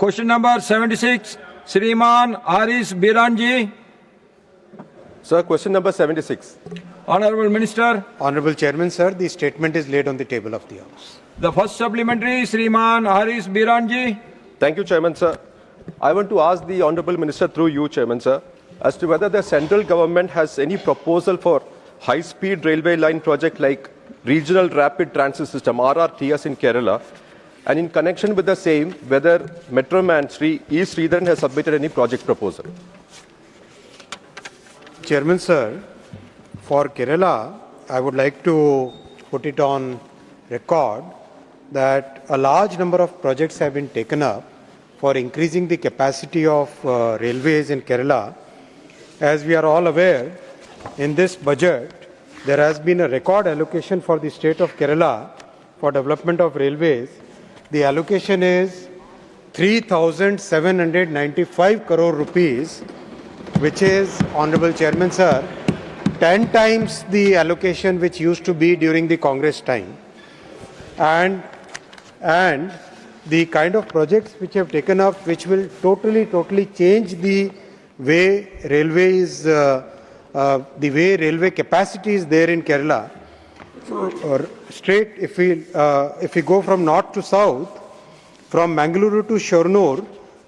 Question number 76, Sriman Haris Biranji. Sir, question number 76. Honorable Minister, Honorable Chairman, sir, the statement is laid on the table of the House. the first supplementary, Sriman Haris Biranji. Thank you, Chairman, sir. I want to ask the Honorable Minister through you, Chairman, sir, as to whether the central government has any proposal for high-speed railway line project like Regional Rapid Transit System, RRTS in Kerala, and in connection with the same, whether Metroman Sri E. Sridharan has submitted any project proposal. Chairman, sir, for Kerala, I would like to put it on record that a large number of projects have been taken up for increasing the capacity of railways in Kerala. As we are all aware, in this budget, there has been a record allocation for the state of Kerala for development of railways. The allocation is 3,795 crore rupees, which is, Honorable Chairman, sir, 10 times the allocation which used to be during the Congress time. And the kind of projects which have taken up, which will totally change the way railways, the way railway capacity is there in Kerala. So, straight, if we go from north to south, from Mangaluru to Shornur,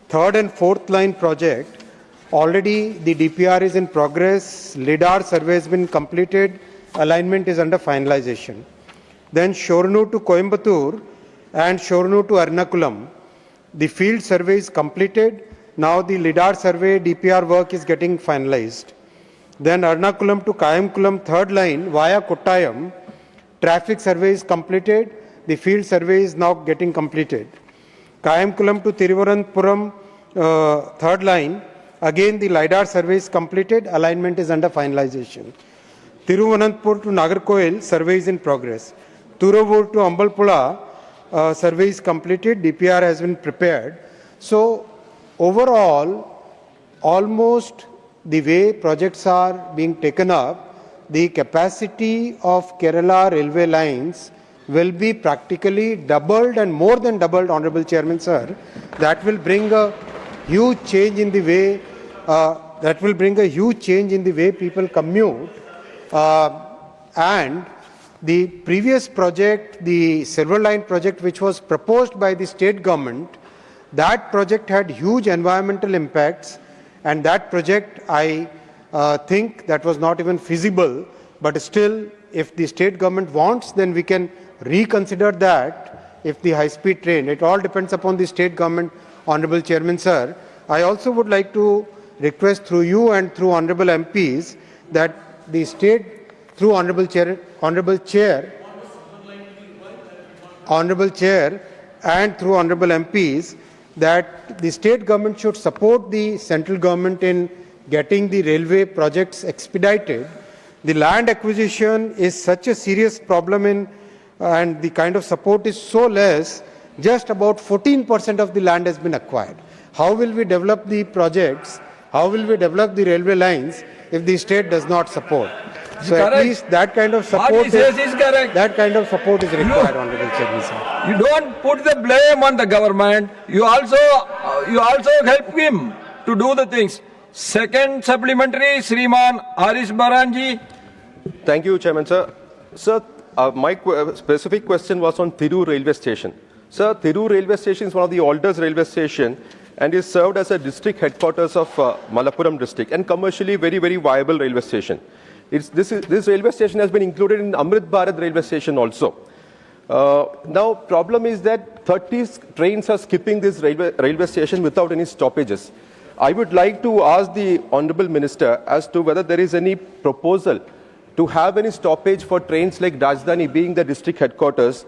third and fourth line project, already the DPR is in progress, LIDAR survey has been completed, alignment is under finalization. Then Shornur to Coimbatore and Shornur to Ernakulam, the field survey is completed. Now the LIDAR survey, DPR work is getting finalized. Then Ernakulam to Kayamkulam, third line via Kottayam, traffic survey is completed. The field survey is now getting completed. Kayamkulam to Thiruvananthapuram, third line, again the LIDAR survey is completed. Alignment is under finalization. Thiruvananthapuram to Nagarkoil, survey is in progress. Thuruvur to Ambalpula, survey is completed. DPR has been prepared. So overall, almost the way projects are being taken up, the capacity of Kerala railway lines will be practically doubled and more than doubled, Honorable Chairman, sir. That will bring a huge change in the way people commute. And the previous project, the Silver Line project, which was proposed by the state government, that project had huge environmental impacts, and that project, I think that was not even feasible, but still, if the state government wants, then we can reconsider that if the high-speed train, it all depends upon the state government, Honorable Chairman, sir. I also would like to request through you and through Honorable MPs that the state, through Honorable Chair and through Honorable MPs, that the state government should support the central government in getting the railway projects expedited. The land acquisition is such a serious problem and the kind of support is so less, just about 14% of the land has been acquired. How will we develop the projects? How will we develop the railway lines if the state does not support? So Correct. at least that kind of support What he says is correct. That kind of support is required, Honorable Chairman, sir. You don't put the blame on the government. You also help him to do the things. Second supplementary, Sriman Haris Biranji. Thank you, Chairman, sir. Sir, my specific question was on Thiru railway station. Sir, Thiru railway station is one of the oldest railway station and is served as a district headquarters of Malappuram district and commercially very viable railway station. This railway station has been included in Amrit Bharat railway station also. Now, problem is that 30 trains are skipping this railway station without any stoppages. I would like to ask the Honourable Minister as to whether there is any proposal to have any stoppage for trains like Rajdhani being the district headquarters.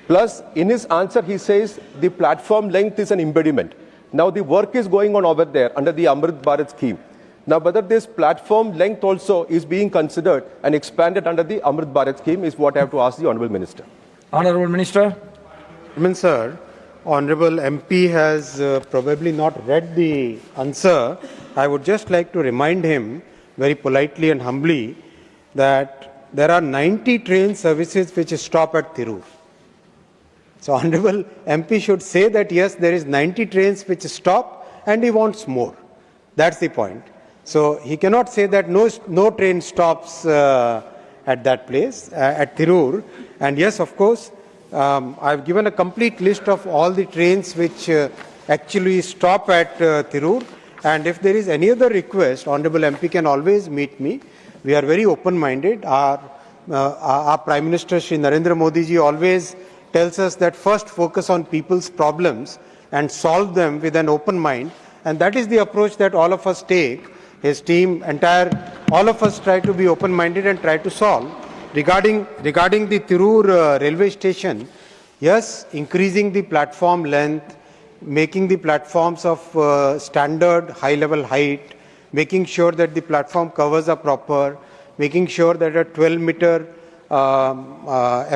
Plus, in his answer, he says the platform length is an impediment. Now, the work is going on over there under the Amrit Bharat scheme. Now, whether this platform length also is being considered and expanded under the Amrit Bharat scheme is what I have to ask the Honourable Minister. Honourable Minister. Sir, Honourable MP has probably not read the answer. I would just like to remind him very politely and humbly that there are 90 train services which stop at Thiru. So Honorable MP should say that yes, there is 90 trains which stop and he wants more. That's the point. So he cannot say that no train stops at that place, at Tirur. And yes, of course, I've given a complete list of all the trains which actually stop at Tirur. And if there is any other request, Honorable MP can always meet me. We are very open-minded. Our Prime Minister, Shri Narendra Modi ji, always tells us that first focus on people's problems and solve them with an open mind. And that is the approach that all of us take. His team, all of us try to be open-minded and try to solve. Regarding the Tirur railway station, yes, increasing the platform length, making the platforms of standard high-level height, making sure that the platform covers are proper, making sure that a 12-meter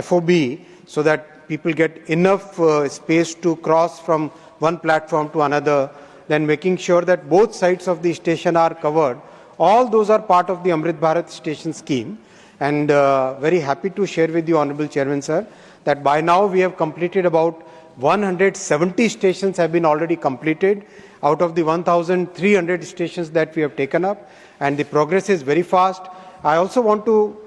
FOB so that people get enough space to cross from one platform to another, then making sure that both sides of the station are covered. All those are part of the Amrit Bharat station scheme. And very happy to share with you, Honorable Chairman, sir, that by now we have completed about 170 stations have been already completed out of the 1,300 stations that we have taken up, and the progress is very fast. I also want to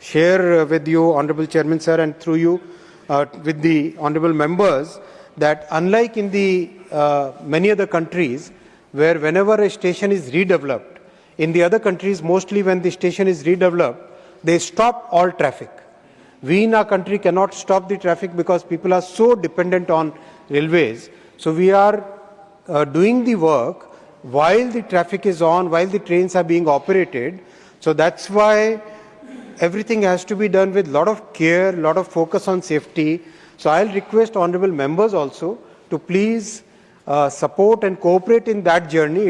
share with you, Honorable Chairman, sir, and through you with the honorable members, that unlike in the many other countries where whenever a station is redeveloped, in the other countries, mostly when the station is redeveloped, they stop all traffic. We in our country cannot stop the traffic because people are so dependent on railways. So we are doing the work while the traffic is on, while the trains are being operated. So that's why everything has to be done with a lot of care, a lot of focus on safety. So I'll request honorable members also to please support and cooperate in that journey.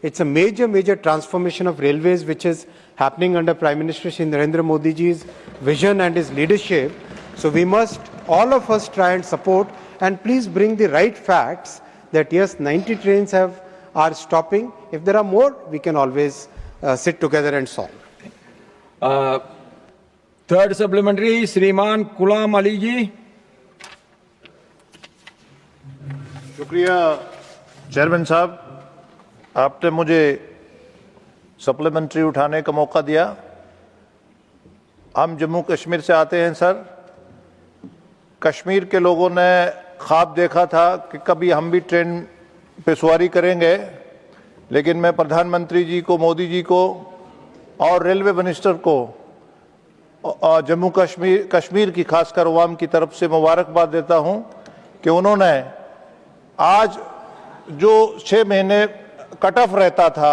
It's a major transformation of railways which is happening under Prime Minister Shri Narendra Modi ji's vision and his leadership. So we must, all of us, try and support, and please bring the right facts that yes, 90 trains are stopping. If there are more, we can always sit together and solve. Third supplementary, Shriman Kulam Ali ji. शुक्रिया chairman साहब, आपने मुझे supplementary उठाने का मौका दिया। हम जम्मू कश्मीर से आते हैं सर। कश्मीर के लोगों ने ख्वाब देखा था कि कभी हम भी ट्रेन पे सवारी करेंगे, लेकिन मैं प्रधानमंत्री जी को, मोदी जी को और रेलवे मिनिस्टर को जम्मू कश्मीर की खासकर अवाम की तरफ से मुबारकबाद देता हूं कि उन्होंने आज जो 6 महीने कट ऑफ रहता था,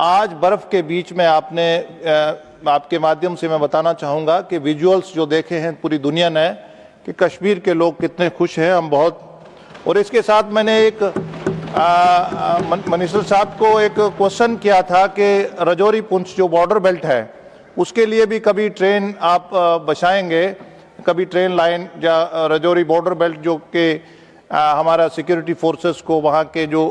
आज बर्फ के बीच में आपके माध्यम से मैं बताना चाहूँगा कि विजुअल्स जो देखे हैं पूरी दुनिया ने कि कश्मीर के लोग कितने खुश हैं, हम बहुत। और इसके साथ मैंने एक मिनिस्टर साहब को एक क्वेश्चन किया था कि रजौरी पुंछ जो बॉर्डर बेल्ट है उसके लिए भी कभी ट्रेन आप बसाएंगे, कभी ट्रेन लाइन या रजौरी बॉर्डर बेल्ट जो कि हमारा सिक्योरिटी फोर्सेस को वहाँ के जो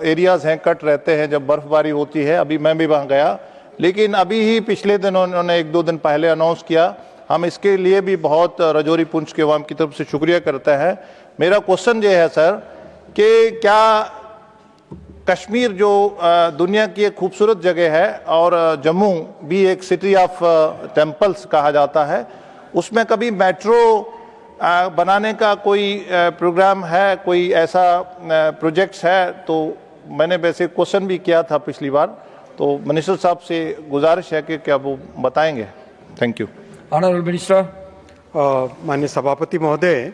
एरियाज़ हैं कट रहते हैं जब बर्फबारी होती है। अभी मैं भी वहाँ गया, लेकिन अभी ही पिछले दिन उन्होंने 1-2 दिन पहले अनाउंस किया। हम इसके लिए भी बहुत रजौरी पुंछ के अवाम की तरफ से शुक्रिया करते हैं। मेरा क्वेश्चन ये है सर कि क्या कश्मीर जो दुनिया की एक खूबसूरत जगह है और जम्मू भी एक सिटी ऑफ टेम्पल्स कहा जाता है, उसमें कभी मेट्रो बनाने का कोई प्रोग्राम है, कोई ऐसा प्रोजेक्ट्स है? तो मैंने वैसे क्वेश्चन भी किया था पिछली बार, तो मिनिस्टर साहब से गुजारिश है कि क्या वो बताएंगे। Thank you. Honorable Minister. माननीय सभापति महोदय,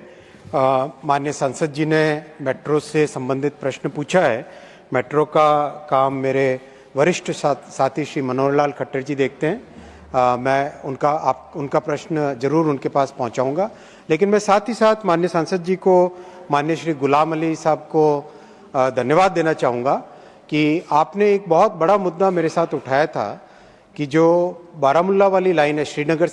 माननीय सांसद जी ने मेट्रो से संबंधित प्रश्न पूछा है। मेट्रो का काम मेरे वरिष्ठ साथी श्री मनोहर लाल खट्टर जी देखते हैं। मैं उनका प्रश्न जरूर उनके पास पहुंचाऊंगा, लेकिन मैं साथ ही साथ माननीय सांसद जी को, माननीय श्री गुलाम अली साहब को धन्यवाद देना चाहूँगा कि आपने एक बहुत बड़ा मुद्दा मेरे साथ उठाया था कि जो बारामुल्ला वाली लाइन है, श्रीनगर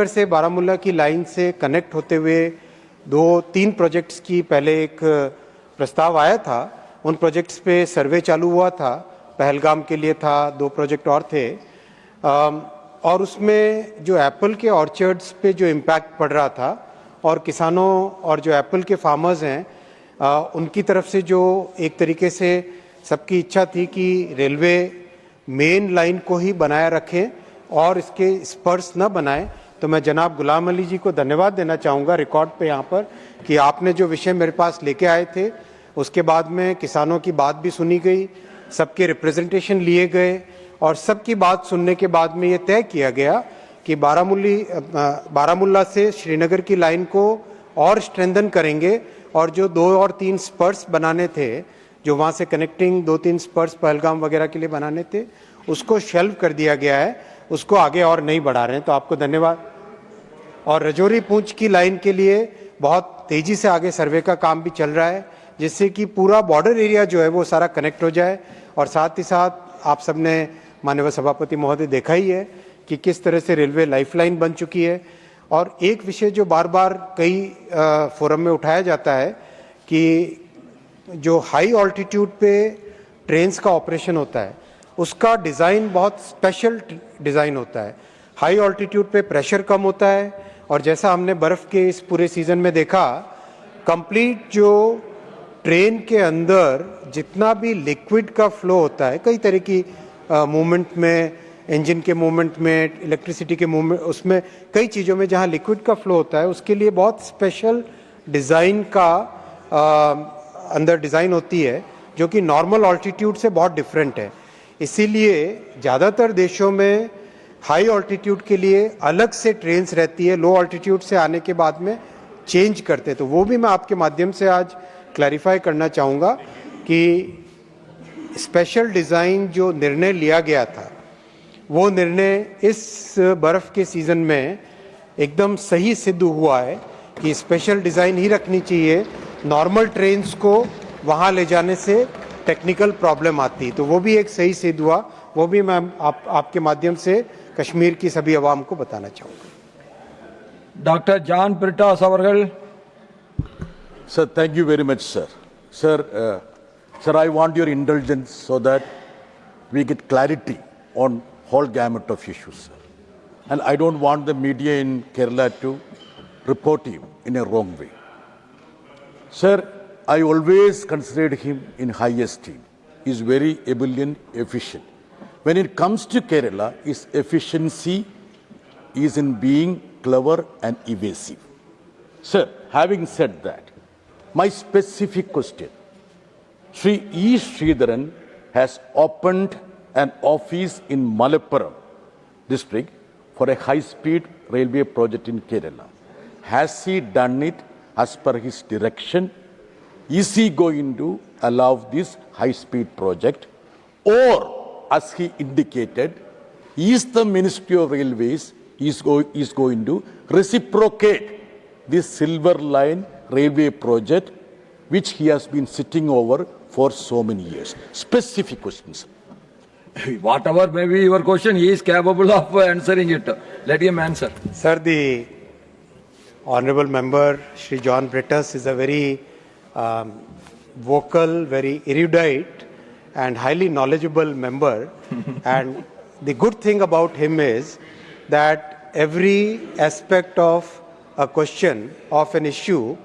से बारामुल्ला की लाइन से कनेक्ट होते हुए 2-3 प्रोजेक्ट्स की पहले एक प्रस्ताव आया था। उन प्रोजेक्ट्स पे सर्वे चालू हुआ था, पहलगाम के लिए था, 2 प्रोजेक्ट और थे। और उसमें जो एप्पल के ऑर्चर्ड्स पे जो इम्पैक्ट पड़ रहा था और किसानों और जो एप्पल के फार्मर्स हैं उनकी तरफ से जो एक तरीके से सबकी इच्छा थी कि रेलवे मेन लाइन को ही बनाए रखें और इसके स्पर्स न बनाए, तो मैं जनाब गुलाम अली जी को धन्यवाद देना चाहूँगा रिकॉर्ड पे यहाँ पर कि आपने जो विषय मेरे पास लेके आए थे उसके बाद में किसानों की बात भी सुनी गई, सबके रिप्रेजेंटेशन लिए गए और सबकी बात सुनने के बाद में ये तय किया गया कि बारामुल्ला से श्रीनगर की लाइन को और स्ट्रेंथन करेंगे और जो 2 और 3 स्पर्स बनाने थे, जो वहाँ से कनेक्टिंग 2-3 स्पर्स पहलगाम वगैरह के लिए बनाने थे, उसको शेल्व कर दिया गया है, उसको आगे और नहीं बढ़ा रहे हैं, तो आपको धन्यवाद। और रजौरी पूंछ की लाइन के लिए बहुत तेजी से आगे सर्वे का काम भी चल रहा है, जिससे कि पूरा बॉर्डर एरिया जो है वो सारा कनेक्ट हो जाए। और साथ ही साथ आप सबने माननीय सभापति महोदय देखा ही है कि किस तरह से रेलवे लाइफलाइन बन चुकी है। और एक विषय जो बार बार कई फोरम में उठाया जाता है कि जो हाई ऑल्टीट्यूड पे ट्रेन्स का ऑपरेशन होता है उसका डिज़ाइन बहुत स्पेशल डिज़ाइन होता है। हाई ऑल्टीट्यूड पे प्रेशर कम होता है और जैसा हमने बर्फ़ के इस पूरे सीज़न में देखा, कंप्लीट जो ट्रेन के अंदर जितना भी लिक्विड का फ्लो होता है, कई तरह की मूवमेंट में, इंजन के मूवमेंट में, इलेक्ट्रिसिटी के मूवमेंट, उसमें कई चीज़ों में जहाँ लिक्विड का फ्लो होता है उसके लिए बहुत स्पेशल डिज़ाइन का अंदर डिज़ाइन होती है जो कि नॉर्मल ऑल्टीट्यूड से बहुत डिफरेंट है। इसीलिए ज़्यादातर देशों में हाई ऑल्टीट्यूड के लिए अलग से ट्रेन्स रहती है, लो ऑल्टीट्यूड से आने के बाद में चेंज करते, तो वो भी मैं आपके माध्यम से आज क्लैरिफाई करना चाहूँगा कि स्पेशल डिज़ाइन जो निर्णय लिया गया था वो निर्णय इस बर्फ़ के सीज़न में एकदम सही सिद्ध हुआ है कि स्पेशल डिज़ाइन ही रखनी चाहिए। नॉर्मल ट्रेन्स को वहाँ ले जाने से टेक्निकल प्रॉब्लम आती, तो वो भी एक सही सिद्ध हुआ, वो भी मैं आपके माध्यम से कश्मीर की सभी आवाम को बताना चाहूँगा। डॉक्टर जॉन ब्रिटास अवர்கள்। Sir, thank you very much, sir. Sir, I want your indulgence so that we get clarity on whole gamut of issues, sir. And I don't want the media in Kerala to report him in a wrong way. Sir, I always considered him in high esteem. He's very ebullient, efficient. When it comes to Kerala, his efficiency is in being clever and evasive. Sir, having said that, my specific question, Sri E. Sridharan has opened an office in Malappuram district for a high-speed railway project in Kerala. Has he done it as per his direction? Is he going to allow this high-speed project? Or, as he indicated, is the Ministry of Railways is going to reciprocate this Silver Line railway project which he has been sitting over for so many years? Specific questions. Whatever may be your question, he is capable of answering it. Let him answer. Sir, the Honorable Member Shri John Brittas is a very vocal, very erudite and highly knowledgeable member. And the good thing about him is that every aspect of a question, of an issue,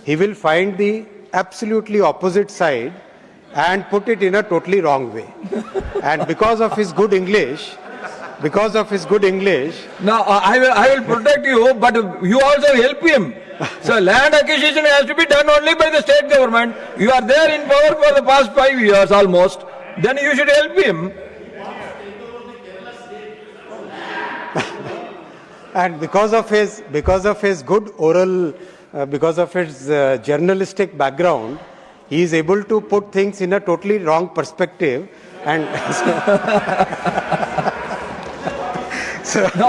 he will find the absolutely opposite side and put it in a totally wrong way. And because of his good English, No, I will protect you, but you also help him. So land acquisition has to be done only by the state government. You are there in power for the past 5 years almost. Then you should help him. and because of his good oral, because of his journalistic background, he is able to put things in a totally wrong perspective. And No.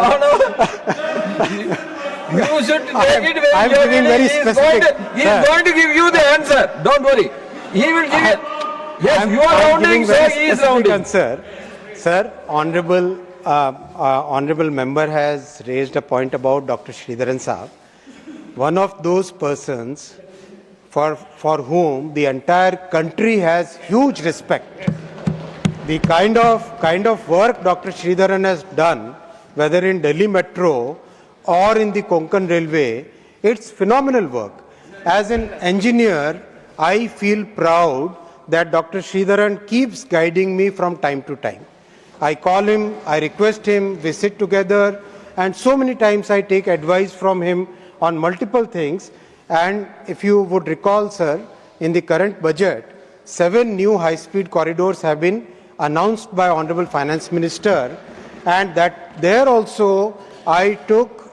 You should take it very I'm giving genuinely. very He is specific. He is going to give you the answer. Don't worry. He will give it. Yes, you are rounding, so he is rounding. Answer. Sir, honorable member has raised a point about Dr. Sridharan Saab, one of those persons for whom the entire country has huge respect. The kind of work Dr. Sridharan has done whether in Delhi Metro or in the Konkan Railway, it's phenomenal work. As an engineer, I feel proud that Dr. Sridharan keeps guiding me from time to time. I call him, I request him, we sit together, and so many times I take advice from him on multiple things. And if you would recall, sir, in the current budget, 7 new high-speed corridors have been announced by Honorable Finance Minister, and that there also I took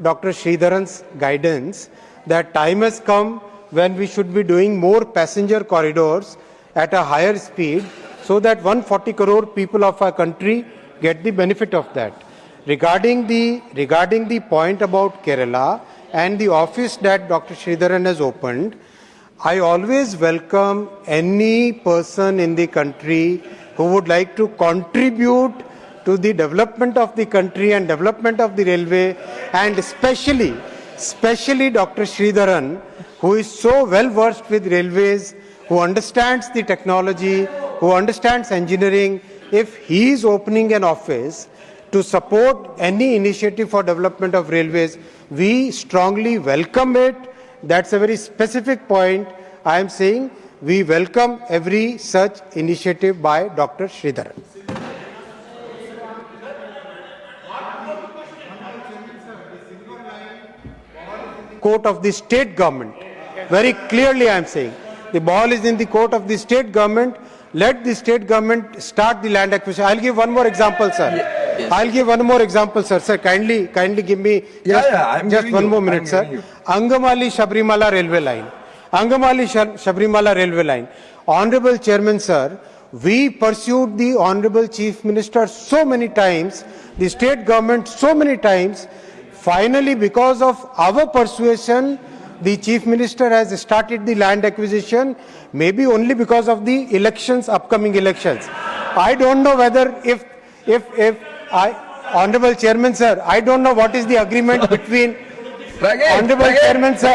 Dr. Sridharan's guidance that time has come when we should be doing more passenger corridors at a higher speed so that 140 crore people of our country get the benefit of that. Regarding the point about Kerala and the office that Dr. Sridharan has opened, I always welcome any person in the country who would like to contribute to the development of the country and development of the railway, and especially Dr. Sridharan, who is so well versed with railways, who understands the technology, who understands engineering. If he is opening an office to support any initiative for development of railways, we strongly welcome it. That's a very specific point. I am saying we welcome every such initiative by Dr. Sridharan. Court of the state government. Very clearly I am saying, the ball is in the court of the state government. Let the state government start the land acquisition. I'll give one more example, sir. Yes. I'll give one more example, sir. Sir, kindly give me I'm just giving one you. more I'm minute, sir. giving you. Angamali Sabrimala railway line. Angamali Sabrimala railway line. Honorable Chairman, sir, we pursued the Honorable Chief Minister so many times, the state government so many times. Finally, because of our persuasion, the Chief Minister has started the land acquisition, maybe only because of the elections, upcoming elections. I don't know whether Honorable Chairman, sir, I don't know what is the agreement between Honorable Chairman, sir,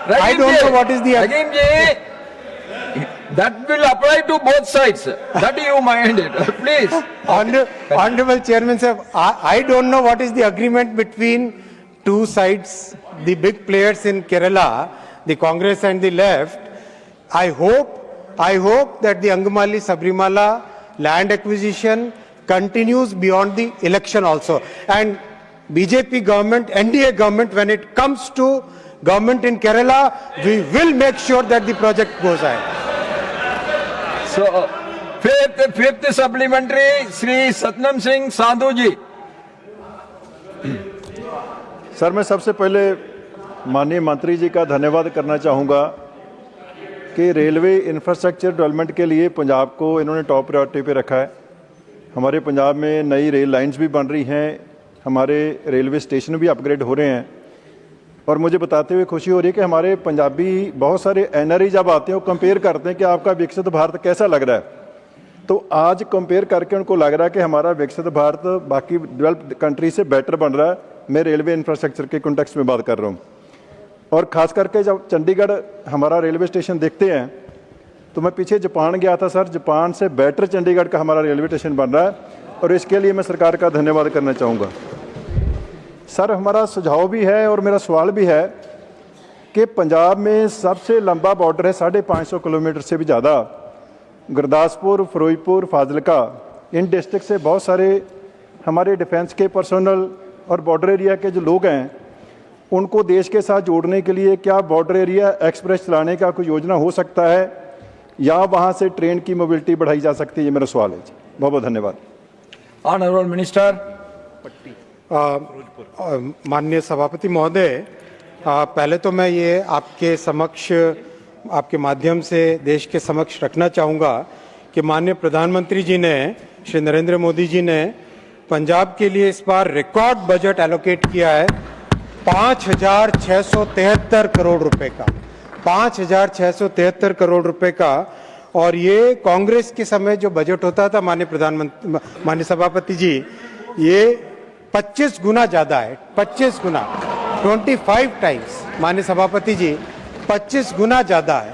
I don't know what is the Rahim ji, that will apply to both sides. That you mind it, please. Honorable Chairman, sir, I don't know what is the agreement between two sides, the big players in Kerala, the Congress and the left. I hope that the Angamali Sabrimala land acquisition continues beyond the election also. And BJP government, NDA government, when it comes to government in Kerala, we will make sure that the project goes ahead. So, fifth supplementary, Sri Satnam Singh Sandhu ji. Sir मैं सबसे पहले माननीय मंत्री जी का धन्यवाद करना चाहूँगा कि रेलवे इंफ्रास्ट्रक्चर डेवलपमेंट के लिए पंजाब को इन्होंने टॉप प्रायोरिटी पे रखा है। हमारे पंजाब में नई रेल लाइंस भी बन रही हैं, हमारे रेलवे स्टेशन भी अपग्रेड हो रहे हैं, और मुझे बताते हुए खुशी हो रही है कि हमारे पंजाबी बहुत सारे एनआरआई जब आते हैं वो कंपेयर करते हैं कि आपका विकसित भारत कैसा लग रहा है, तो आज कंपेयर करके उनको लग रहा है कि हमारा विकसित भारत बाकी डेवलप्ड कंट्री से बेटर बन रहा है। मैं रेलवे इंफ्रास्ट्रक्चर के कॉन्टेक्स्ट में बात कर रहा हूँ, और ख़ास करके जब चंडीगढ़ हमारा रेलवे स्टेशन देखते हैं तो मैं पीछे जापान गया था सर, जापान से बेटर चंडीगढ़ का हमारा रेलवे स्टेशन बन रहा है, और इसके लिए मैं सरकार का धन्यवाद करना चाहूँगा। सर हमारा सुझाव भी है और मेरा सवाल भी है कि पंजाब में सबसे लंबा बॉर्डर है 550 किलोमीटर से भी ज़्यादा, गुरदासपुर, फिरोजपुर, फाजिलका, इन डिस्ट्रिक्ट से बहुत सारे हमारे डिफेंस के पर्सनल और बॉर्डर एरिया के जो लोग हैं उनको देश के साथ जोड़ने के लिए क्या बॉर्डर एरिया एक्सप्रेस चलाने का कोई योजना हो सकता है, या वहाँ से ट्रेन की मोबिलिटी बढ़ाई जा सकती है? ये मेरा सवाल है। बहुत बहुत धन्यवाद। Honourable minister. माननीय सभापति महोदय, पहले तो मैं ये आपके समक्ष, आपके माध्यम से देश के समक्ष रखना चाहूँगा कि माननीय प्रधानमंत्री जी ने, श्री नरेंद्र मोदी जी ने पंजाब के लिए इस बार रिकॉर्ड बजट एलोकेट किया है 5,673 करोड़ रुपए का, 5,673 करोड़ रुपए का। और ये कांग्रेस के समय जो बजट होता था माननीय सभापति जी, ये 25 गुना ज्यादा है, 25 गुना, 25 टाइम्स माननीय सभापति जी, 25 गुना ज्यादा है।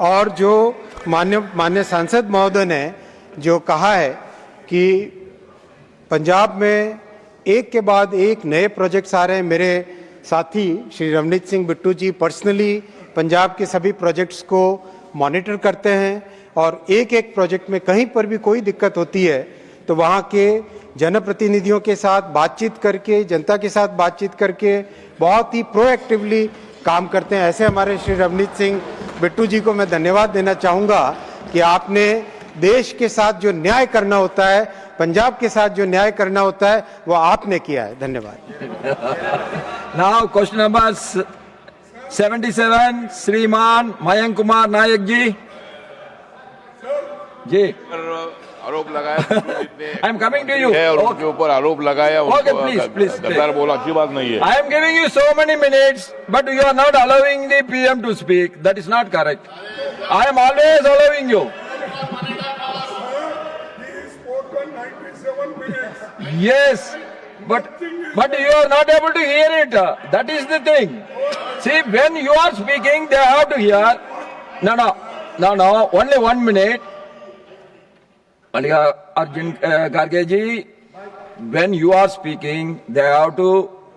और जो माननीय सांसद महोदय ने जो कहा है कि पंजाब में एक के बाद एक नए प्रोजेक्ट्स आ रहे हैं। मेरे साथी श्री रवनीत सिंह बिट्टू जी पर्सनली पंजाब के सभी प्रोजेक्ट्स को मॉनिटर करते हैं और एक एक प्रोजेक्ट में कहीं पर भी कोई दिक्कत होती है तो वहाँ के जनप्रतिनिधियों के साथ बातचीत करके, जनता के साथ बातचीत करके बहुत ही प्रोएक्टिवली काम करते हैं। ऐसे हमारे श्री रवनीत सिंह बिट्टू जी को मैं धन्यवाद देना चाहूँगा कि आपने देश के साथ जो न्याय करना होता है, पंजाब के साथ जो न्याय करना होता है, वो आपने किया है। धन्यवाद। Now question number 77, श्रीमान मयंक कुमार नायक जी। आरोप लगाया I am coming to you. है और उनके ऊपर आरोप लगाया, Okay, please. गद्दार बोला, अच्छी बात नहीं है। I am giving you so many minutes, but you are not allowing the PM to speak. That is not correct. I am always allowing you. Yes, but you are not able to hear it. That is the thing. See, when you are speaking, they have to hear. No. Only 1 minute. Arjun Garge ji, when you are speaking, they have to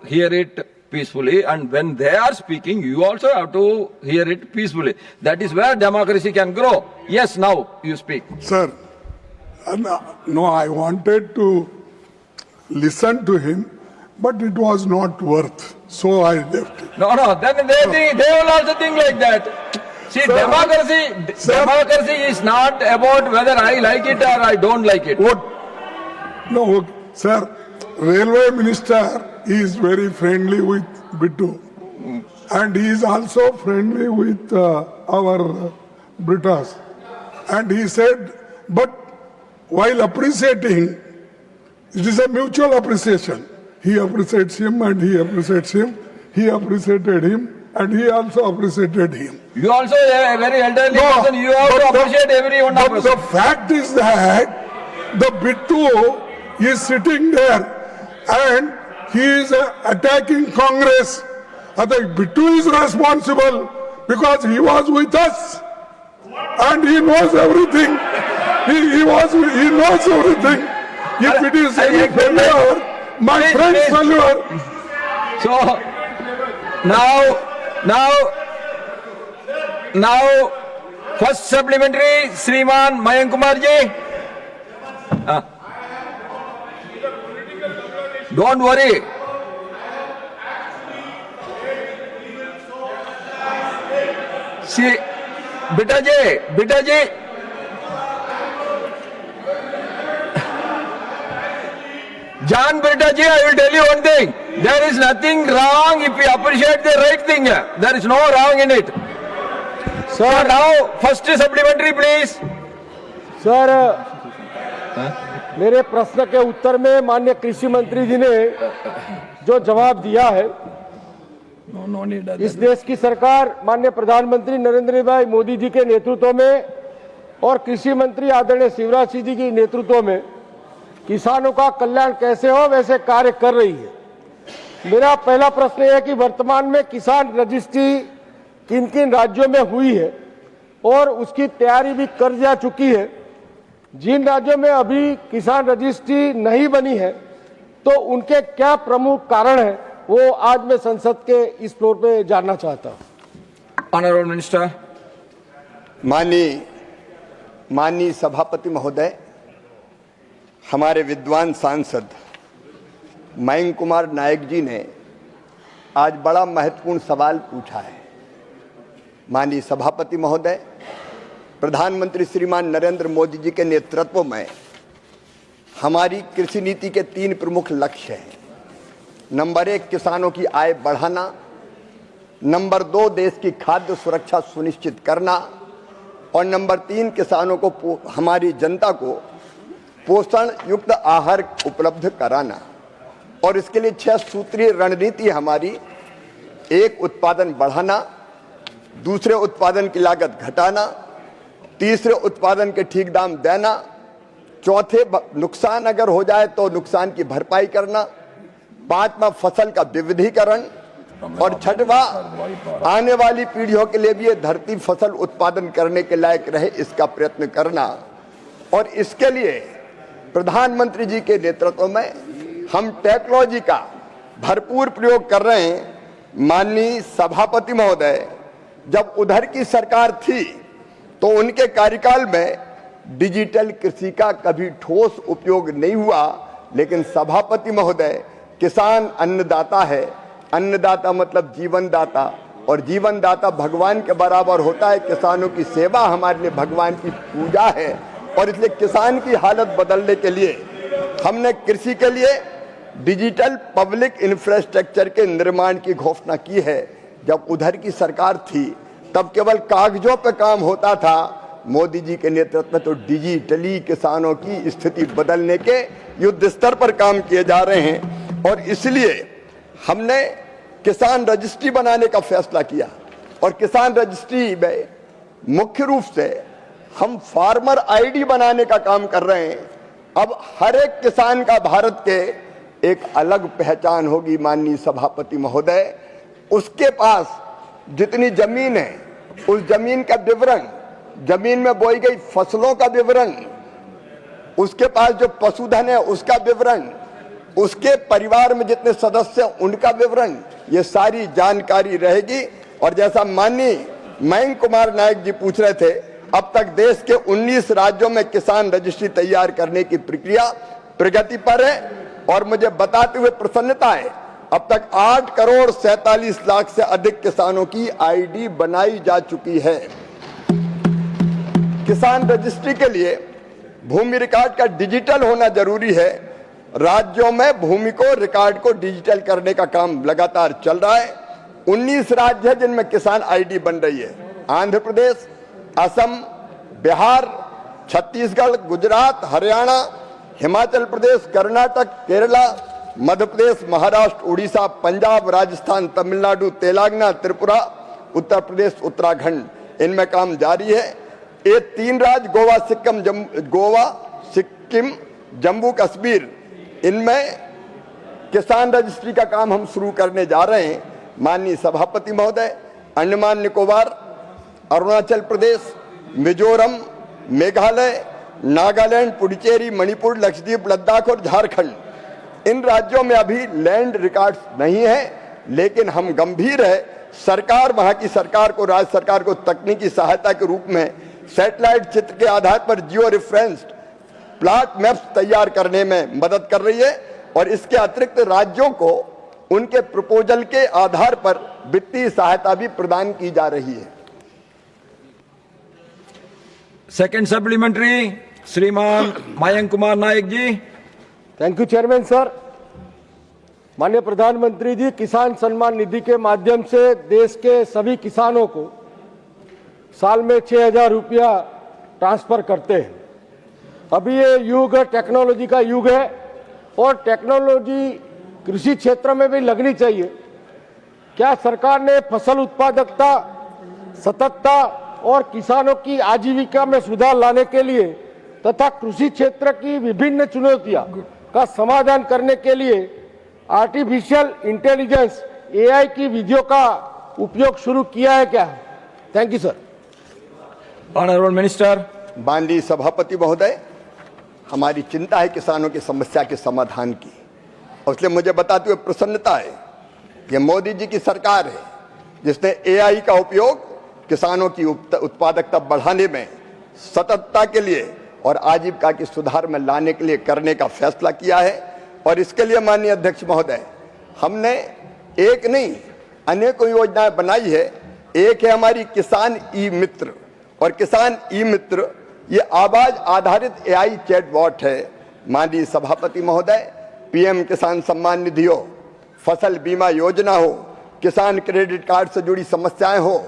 hear it peacefully, and when they are speaking, you also have to hear it peacefully. That is where democracy can grow. Yes, now you speak. Sir, no, I wanted to listen to him, but it was not worth, so I left it. No, then they will also think like that. See, Sir, democracy is not about whether I like it or I don't like it. What? No, sir, railway minister is very friendly with Bittu, and he is also friendly with our British. And he said, but while appreciating, it is a mutual appreciation. He appreciates him and he appreciates him. He appreciated him and he also appreciated him. You also a very elderly person. You have to appreciate every one of us. The fact is that the Bittu is sitting there and he is attacking Congress. I think Bittu is responsible because he was with us and he knows everything. He knows everything. If it is any failure, my friend's failure. So now, first supplementary, Sriman Mayank Kumar ji. Don't worry. See, Beta ji. John Beta ji, I will tell you one thing. There is nothing wrong if we appreciate the right thing. There is no wrong in it. So now, first supplementary, please. Sir, मेरे प्रश्न के उत्तर में माननीय कृषि मंत्री जी ने जो जवाब दिया है, इस देश की सरकार माननीय प्रधानमंत्री नरेंद्र भाई मोदी जी के नेतृत्व में और कृषि मंत्री आदरणीय शिवराज सिंह जी के नेतृत्व में किसानों का कल्याण कैसे हो वैसे कार्य कर रही है। मेरा पहला प्रश्न यह है कि वर्तमान में किसान रजिस्ट्री किन किन राज्यों में हुई है और उसकी तैयारी भी कर जा चुकी है। जिन राज्यों में अभी किसान रजिस्ट्री नहीं बनी है तो उनके क्या प्रमुख कारण हैं, वो आज मैं संसद के इस फ्लोर पे जानना चाहता हूं। Honourable minister. माननीय सभापति महोदय, हमारे विद्वान सांसद मयंक कुमार नायक जी ने आज बड़ा महत्वपूर्ण सवाल पूछा है। माननीय सभापति महोदय, प्रधानमंत्री श्रीमान नरेंद्र मोदी जी के नेतृत्व में हमारी कृषि नीति के 3 प्रमुख लक्ष्य हैं। नंबर 1, किसानों की आय बढ़ाना। नंबर 2, देश की खाद्य सुरक्षा सुनिश्चित करना। और नंबर 3, किसानों को, हमारी जनता को पोषण युक्त आहार उपलब्ध कराना। और इसके लिए 6 सूत्रीय रणनीति हमारी। 1, उत्पादन बढ़ाना। दूसरे, उत्पादन की लागत घटाना। तीसरे, उत्पादन के ठीक दाम देना। चौथे, नुकसान अगर हो जाए तो नुकसान की भरपाई करना। 5वां, फसल का विविधीकरण। और 6वां, आने वाली पीढ़ियों के लिए भी ये धरती फसल उत्पादन करने के लायक रहे, इसका प्रयत्न करना। और इसके लिए प्रधानमंत्री जी के नेतृत्व में हम टेक्नोलॉजी का भरपूर प्रयोग कर रहे हैं। माननीय सभापति महोदय, जब उधर की सरकार थी तो उनके कार्यकाल में डिजिटल कृषि का कभी ठोस उपयोग नहीं हुआ, लेकिन सभापति महोदय, किसान अन्नदाता है, अन्नदाता मतलब जीवनदाता, और जीवनदाता भगवान के बराबर होता है। किसानों की सेवा हमारे लिए भगवान की पूजा है, और इसलिए किसान की हालत बदलने के लिए हमने कृषि के लिए डिजिटल पब्लिक इंफ्रास्ट्रक्चर के निर्माण की घोषणा की है। जब उधर की सरकार थी तब केवल कागजों पे काम होता था। मोदी जी के नेतृत्व में तो डिजिटली किसानों की स्थिति बदलने के युद्ध स्तर पर काम किए जा रहे हैं, और इसलिए हमने किसान रजिस्ट्री बनाने का फैसला किया। और किसान रजिस्ट्री में मुख्य रूप से हम फार्मर आईडी बनाने का काम कर रहे हैं। अब हर एक किसान का भारत के एक अलग पहचान होगी। माननीय सभापति महोदय, उसके पास जितनी जमीन है उस जमीन का विवरण, जमीन में बोई गई फसलों का विवरण, उसके पास जो पशुधन है उसका विवरण, उसके परिवार में जितने सदस्य हैं उनका विवरण, ये सारी जानकारी रहेगी। और जैसा माननीय मयंक कुमार नायक जी पूछ रहे थे, अब तक देश के 19 राज्यों में किसान रजिस्ट्री तैयार करने की प्रक्रिया प्रगति पर है, और मुझे बताते हुए प्रसन्नता है, अब तक 8 करोड़ 47 लाख से अधिक किसानों की आईडी बनाई जा चुकी है। किसान रजिस्ट्री के लिए भूमि रिकॉर्ड का डिजिटल होना जरूरी है। राज्यों में भूमि को रिकॉर्ड को डिजिटल करने का काम लगातार चल रहा है। 19 राज्य हैं जिनमें किसान आईडी बन रही है। आंध्र प्रदेश, असम, बिहार, छत्तीसगढ़, गुजरात, हरियाणा, हिमाचल प्रदेश, कर्नाटक, केरला, मध्य प्रदेश, महाराष्ट्र, उड़ीसा, पंजाब, राजस्थान, तमिलनाडु, तेलंगाना, त्रिपुरा, उत्तर प्रदेश, उत्तराखंड, इनमें काम जारी है। ये 3 राज्य गोवा, सिक्किम, जम्मू कश्मीर, इनमें किसान रजिस्ट्री का काम हम शुरू करने जा रहे हैं। माननीय सभापति महोदय, अंडमान निकोबार, अरुणाचल प्रदेश, मिजोरम, मेघालय, नागालैंड, पुडुचेरी, मणिपुर, लक्षद्वीप, लद्दाख और झारखंड, इन राज्यों में अभी लैंड रिकॉर्ड्स नहीं है, लेकिन हम गंभीर है। सरकार, वहां की सरकार को, राज्य सरकार को तकनीकी सहायता के रूप में सैटेलाइट चित्र के आधार पर जियो रेफरेंस्ड प्लॉट मैप्स तैयार करने में मदद कर रही है, और इसके अतिरिक्त राज्यों को उनके प्रपोजल के आधार पर वित्तीय सहायता भी प्रदान की जा रही है। सेकंड सप्लीमेंट्री, श्रीमान Mayank Kumar Nayak ji. Thank you chairman sir. माननीय प्रधानमंत्री जी, किसान सम्मान निधि के माध्यम से देश के सभी किसानों को साल में 6,000 रुपया ट्रांसफर करते हैं। अभी ये युग टेक्नोलॉजी का युग है, और टेक्नोलॉजी कृषि क्षेत्र में भी लगनी चाहिए। क्या सरकार ने फसल उत्पादकता, सततता और किसानों की आजीविका में सुधार लाने के लिए तथा कृषि क्षेत्र की विभिन्न चुनौतियां का समाधान करने के लिए आर्टिफिशियल इंटेलिजेंस (AI) की विधियों का उपयोग शुरू किया है क्या? Thank you sir. Honourable minister. माननीय सभापति महोदय, हमारी चिंता है किसानों की समस्या के समाधान की, और इसलिए मुझे बताते हुए प्रसन्नता है कि मोदी जी की सरकार है जिसने AI का उपयोग किसानों की उत्पादकता बढ़ाने में, सततता के लिए और आजीविका के सुधार में लाने के लिए करने का फैसला किया है। और इसके लिए माननीय अध्यक्ष महोदय, हमने एक नहीं अनेकों योजनाएं बनाई है। एक है हमारी किसान ई मित्र, और किसान ई मित्र ये आवाज आधारित AI चैटबॉट है। माननीय सभापति महोदय, PM किसान सम्मान निधि हो, फसल बीमा योजना हो, किसान क्रेडिट कार्ड से जुड़ी समस्याएं हो,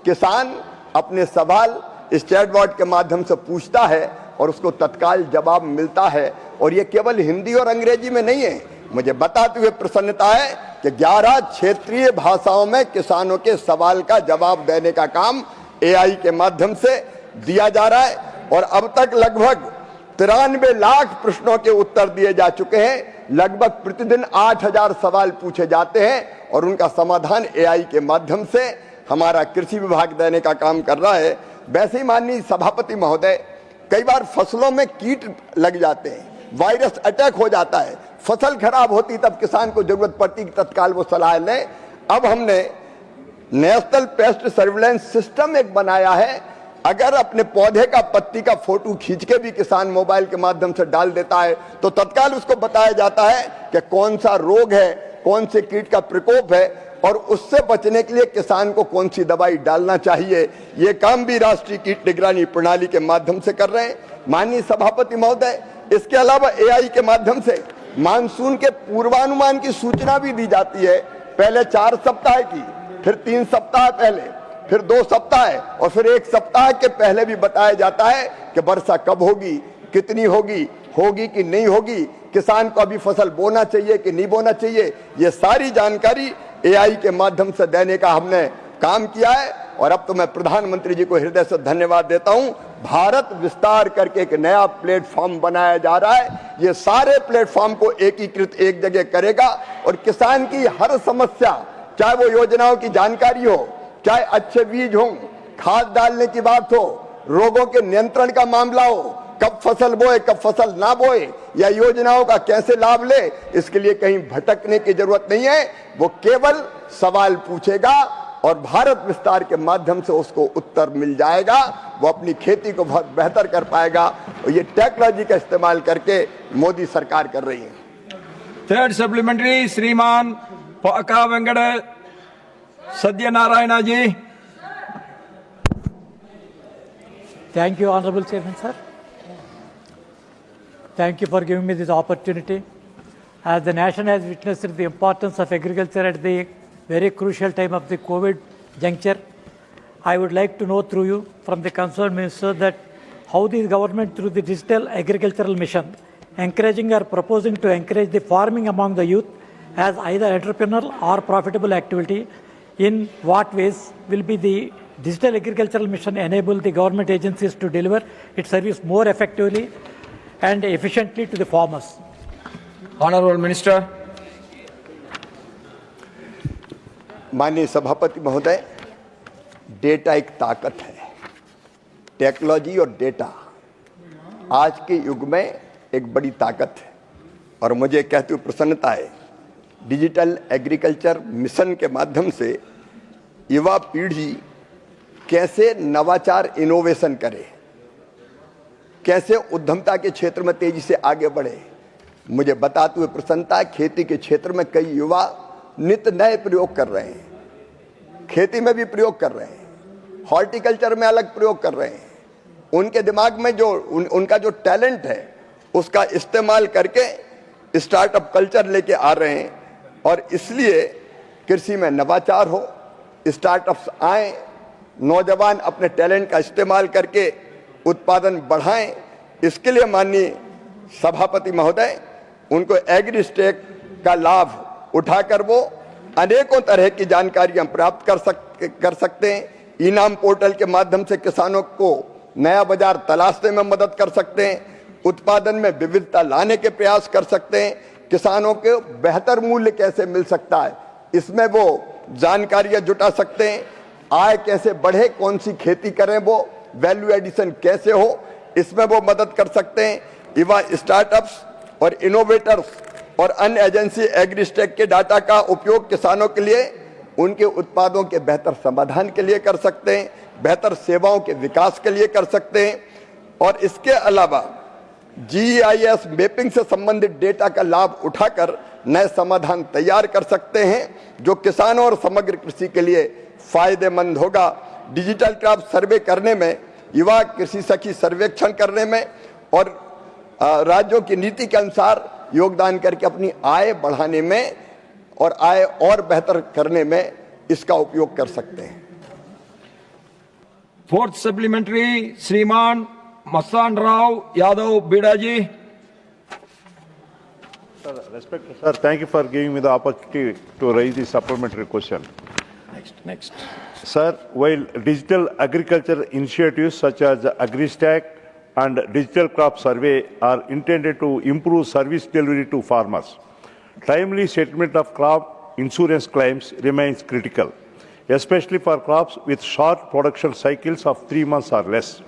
किसान अपने सवाल इस चैटबॉट के माध्यम से पूछता है और उसको तत्काल जवाब मिलता है। और ये केवल हिंदी और अंग्रेजी में नहीं है। मुझे बताते हुए प्रसन्नता है कि 11 क्षेत्रीय भाषाओं में किसानों के सवाल का जवाब देने का काम AI के माध्यम से दिया जा रहा है, और अब तक लगभग 93 लाख प्रश्नों के उत्तर दिए जा चुके हैं। लगभग प्रतिदिन 8,000 सवाल पूछे जाते हैं, और उनका समाधान AI के माध्यम से हमारा कृषि विभाग देने का काम कर रहा है। वैसे ही माननीय सभापति महोदय, कई बार फसलों में कीट लग जाते हैं, वायरस अटैक हो जाता है, फसल खराब होती तब किसान को जरूरत पड़ती कि तत्काल वो सलाह लें। अब हमने नेशनल पेस्ट सर्विलेंस सिस्टम एक बनाया है, अगर अपने पौधे का पत्ती का फोटो खींच के भी किसान मोबाइल के माध्यम से डाल देता है तो तत्काल उसको बताया जाता है कि कौन सा रोग है, कौन से कीट का प्रकोप है और उससे बचने के लिए किसान को कौन सी दवाई डालना चाहिए। ये काम भी राष्ट्रीय कीट निगरानी प्रणाली के माध्यम से कर रहे हैं माननीय सभापति महोदय। इसके अलावा एआई के माध्यम से मानसून के पूर्वानुमान की सूचना भी दी जाती है, पहले 4 सप्ताह की, फिर 3 सप्ताह पहले, फिर 2 सप्ताह और फिर 1 सप्ताह के पहले भी बताया जाता है कि वर्षा कब होगी, कितनी होगी, होगी कि नहीं होगी, किसान को अभी फसल बोना चाहिए कि नहीं बोना चाहिए। ये सारी जानकारी एआई के माध्यम से देने का हमने काम किया है और अब तो मैं प्रधानमंत्री जी को हृदय से धन्यवाद देता हूं। भारत विस्तार करके एक नया प्लेटफॉर्म बनाया जा रहा है, ये सारे प्लेटफॉर्म को एकीकृत एक जगह करेगा और किसान की हर समस्या, चाहे वो योजनाओं की जानकारी हो, चाहे अच्छे बीज हो, खाद डालने की बात हो, रोगों के नियंत्रण का मामला हो, कब फसल बोए कब फसल ना बोए या योजनाओं का कैसे लाभ ले, इसके लिए कहीं भटकने की जरूरत नहीं है। वो केवल सवाल पूछेगा और भारत विस्तार के माध्यम से उसको उत्तर मिल जाएगा, वो अपनी खेती को बहुत बेहतर कर पाएगा और ये टेक्नोलॉजी का इस्तेमाल करके मोदी सरकार कर रही है। थर्ड सप्लीमेंट्री श्रीमान पाका वेंकट सत्यनारायण जी। Thank you, Honorable Chairman, sir. Thank you for giving me this opportunity. As the nation has witnessed the importance of agriculture at the very crucial time of the COVID juncture, I would like to know through you from the concerned minister that how the government through the digital agricultural mission encouraging or proposing to encourage the farming among the youth as either entrepreneurial or profitable activity. In what ways will be the digital agricultural mission enable the government agencies to deliver its service more effectively and efficiently to the farmers? Honorable Minister. माननीय सभापति महोदय, data एक ताकत है। Technology और data आज के युग में एक बड़ी ताकत है और मुझे कहते हुए प्रसन्नता है, डिजिटल एग्रीकल्चर मिशन के माध्यम से युवा पीढ़ी कैसे नवाचार इनोवेशन करे, कैसे उद्यमता के क्षेत्र में तेजी से आगे बढ़े। मुझे बताते हुए प्रसन्नता है, खेती के क्षेत्र में कई युवा नित्य नए प्रयोग कर रहे हैं, खेती में भी प्रयोग कर रहे हैं, हॉर्टिकल्चर में अलग प्रयोग कर रहे हैं। उनके दिमाग में जो उनका जो टैलेंट है उसका इस्तेमाल करके स्टार्टअप कल्चर लेके आ रहे हैं और इसलिए कृषि में नवाचार हो, स्टार्टअप्स आए, नौजवान अपने टैलेंट का इस्तेमाल करके उत्पादन बढ़ाएं। इसके लिए माननीय सभापति महोदय उनको एग्रीस्टेक का लाभ उठाकर वो अनेकों तरह की जानकारियां प्राप्त कर सकते हैं। इनाम पोर्टल के माध्यम से किसानों को नया बाजार तलाशने में मदद कर सकते हैं, उत्पादन में विविधता लाने के प्रयास कर सकते हैं, किसानों को बेहतर मूल्य कैसे मिल सकता है इसमें वो जानकारियां जुटा सकते हैं, आय कैसे बढ़े, कौन सी खेती करें, वो वैल्यू एडिशन कैसे हो इसमें वो मदद कर सकते हैं। युवा स्टार्टअप्स और इनोवेटर्स और अन्य एजेंसी एग्रीस्टेक के डाटा का उपयोग किसानों के लिए उनके उत्पादों के बेहतर समाधान के लिए कर सकते हैं, बेहतर सेवाओं के विकास के लिए कर सकते हैं और इसके अलावा जीआईएस मैपिंग से संबंधित डेटा का लाभ उठाकर नए समाधान तैयार कर सकते हैं जो किसानों और समग्र कृषि के लिए फायदेमंद होगा। डिजिटल क्रॉप सर्वे करने में, युवा कृषि सखी सर्वेक्षण करने में और राज्यों की नीति के अनुसार योगदान करके अपनी आय बढ़ाने में और आय और बेहतर करने में इसका उपयोग कर सकते हैं। फोर्थ सप्लीमेंट्री श्रीमान मस्तान राव यादव बीड़ा जी। Sir, thank you for giving me the opportunity to raise the supplementary question. Next. Sir, while digital agriculture initiatives such as AgriStack and digital crop survey are intended to improve service delivery to farmers, timely settlement of crop insurance claims remains critical, especially for crops with short production cycles of 3 months or less.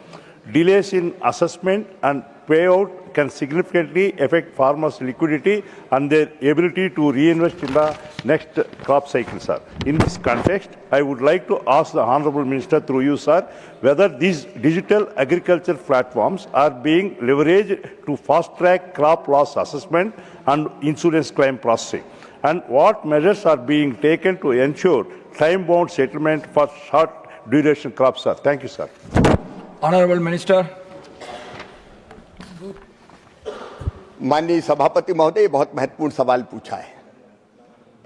Delays in assessment and payout can significantly affect farmers' liquidity and their ability to reinvest in the next crop cycle, sir. In this context, I would like to ask the Honorable Minister through you, sir, whether these digital agriculture platforms are being leveraged to fast-track crop loss assessment and insurance claim processing, and what measures are being taken to ensure time-bound settlement for short-duration crops, sir. Thank you, sir. Honorable Minister. माननीय सभापति महोदय, बहुत महत्वपूर्ण सवाल पूछा है।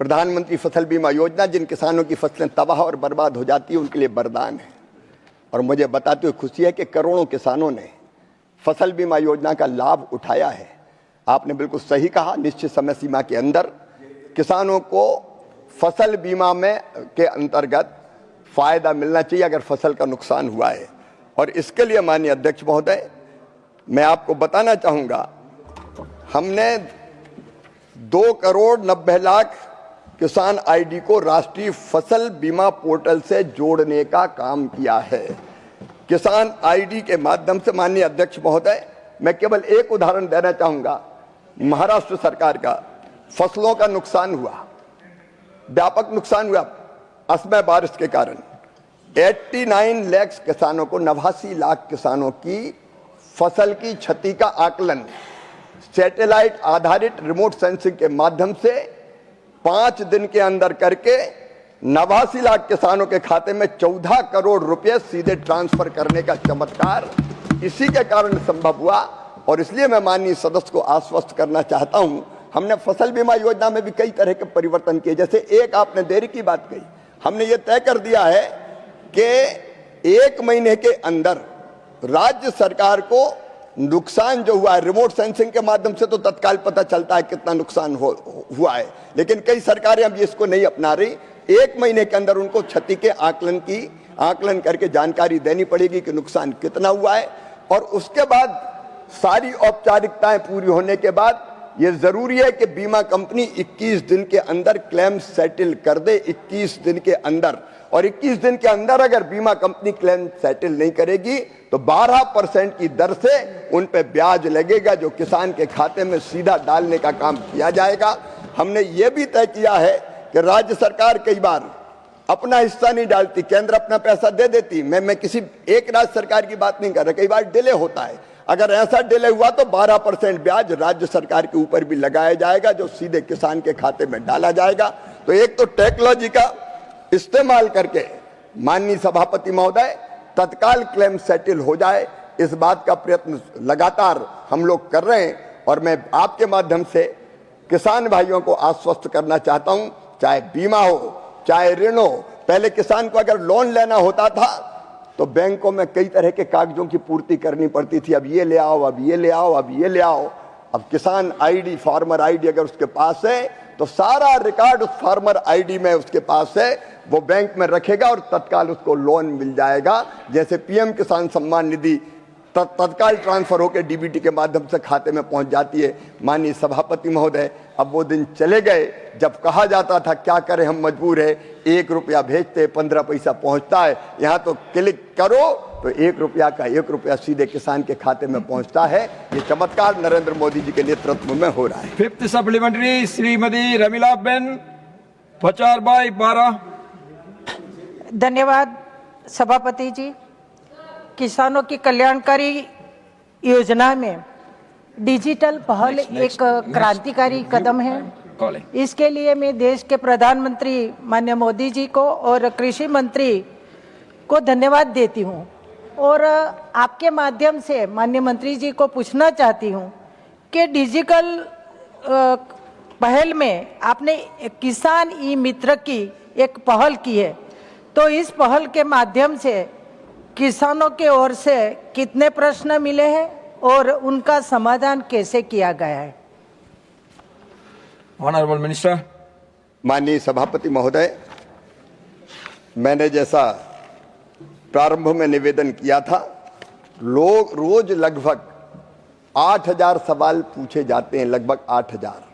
प्रधानमंत्री फसल बीमा योजना जिन किसानों की फसलें तबाह और बर्बाद हो जाती है उनके लिए वरदान है, और मुझे बताते हुए खुशी है कि करोड़ों किसानों ने फसल बीमा योजना का लाभ उठाया है। आपने बिल्कुल सही कहा, निश्चित समय सीमा के अंदर किसानों को फसल बीमा में के अंतर्गत फायदा मिलना चाहिए अगर फसल का नुकसान हुआ है। और इसके लिए माननीय अध्यक्ष महोदय, मैं आपको बताना चाहूँगा, हमने 2,90,00,000 किसान आईडी को राष्ट्रीय फसल बीमा पोर्टल से जोड़ने का काम किया है। किसान आईडी के माध्यम से माननीय अध्यक्ष महोदय, मैं केवल एक उदाहरण देना चाहूँगा। महाराष्ट्र सरकार का फसलों का नुकसान हुआ, व्यापक नुकसान हुआ असमय बारिश के कारण। 89 लाख किसानों को, 89 लाख किसानों की फसल की क्षति का आकलन सैटेलाइट आधारित रिमोट सेंसिंग के माध्यम से 5 दिन के अंदर करके 89 लाख किसानों के खाते में 14 करोड़ रुपए सीधे ट्रांसफर करने का चमत्कार इसी के कारण संभव हुआ। और इसलिए मैं माननीय सदस्य को आश्वस्त करना चाहता हूं, हमने फसल बीमा योजना में भी कई तरह के परिवर्तन किए। जैसे एक आपने देरी की बात कही, हमने ये तय कर दिया है कि 1 महीने के अंदर राज्य सरकार को नुकसान जो हुआ है, रिमोट सेंसिंग के माध्यम से तो तत्काल पता चलता है कितना नुकसान हुआ है, लेकिन कई सरकारें अब इसको नहीं अपना रही। 1 महीने के अंदर उनको क्षति के आकलन करके जानकारी देनी पड़ेगी कि नुकसान कितना हुआ है। और उसके बाद सारी औपचारिकताएं पूरी होने के बाद ये जरूरी है कि बीमा कंपनी 21 दिन के अंदर क्लेम सेटल कर दे, 21 दिन के अंदर। और 21 दिन के अंदर अगर बीमा कंपनी क्लेम सेटल नहीं करेगी तो 12% की दर से उन पे ब्याज लगेगा, जो किसान के खाते में सीधा डालने का काम किया जाएगा। हमने ये भी तय किया है कि राज्य सरकार कई बार अपना हिस्सा नहीं डालती, केंद्र अपना पैसा दे देती। मैं किसी एक राज्य सरकार की बात नहीं कर रहा, कई बार डिले होता है। अगर ऐसा डिले हुआ तो 12% ब्याज राज्य सरकार के ऊपर भी लगाया जाएगा, जो सीधे किसान के खाते में डाला जाएगा। तो एक तो टेक्नोलॉजी का इस्तेमाल करके माननीय सभापति महोदय तत्काल क्लेम सेटल हो जाए, इस बात का प्रयत्न लगातार हम लोग कर रहे हैं। और मैं आपके माध्यम से किसान भाइयों को आश्वस्त करना चाहता हूं, चाहे बीमा हो चाहे ऋण हो। पहले किसान को अगर लोन लेना होता था तो बैंकों में कई तरह के कागजों की पूर्ति करनी पड़ती थी, अब ये ले आओ, अब ये ले आओ, अब ये ले आओ। अब किसान आईडी, फार्मर आईडी अगर उसके पास है तो सारा रिकॉर्ड उस फार्मर आईडी में उसके पास है, वो बैंक में रखेगा और तत्काल उसको लोन मिल जाएगा। जैसे पीएम किसान सम्मान निधि तत्काल ट्रांसफर होकर डीबीटी के माध्यम से खाते में पहुंच जाती है। माननीय सभापति महोदय, अब वो दिन चले गए जब कहा जाता था क्या करें हम मजबूर है, 1 रुपया भेजते 15 पैसा पहुंचता है। यहाँ तो क्लिक करो तो 1 रुपया का 1 रुपया सीधे किसान के खाते में पहुंचता है। ये चमत्कार नरेंद्र मोदी जी के नेतृत्व में हो रहा है। 5th supplementary Shrimati Ramila Ben 4/12। धन्यवाद सभापति जी। किसानों की कल्याणकारी योजना में डिजिटल पहल एक क्रांतिकारी कदम है। इसके लिए मैं देश के प्रधानमंत्री माननीय मोदी जी को और कृषि मंत्री को धन्यवाद देती हूं, और आपके माध्यम से माननीय मंत्री जी को पूछना चाहती हूं कि डिजिटल पहल में आपने किसान ई मित्र की एक पहल की है, तो इस पहल के माध्यम से किसानों के ओर से कितने प्रश्न मिले हैं और उनका समाधान कैसे किया गया है? Honourable minister. माननीय सभापति महोदय, मैंने जैसा प्रारंभ में निवेदन किया था, लोग रोज लगभग 8,000 सवाल पूछे जाते हैं, लगभग 8,000,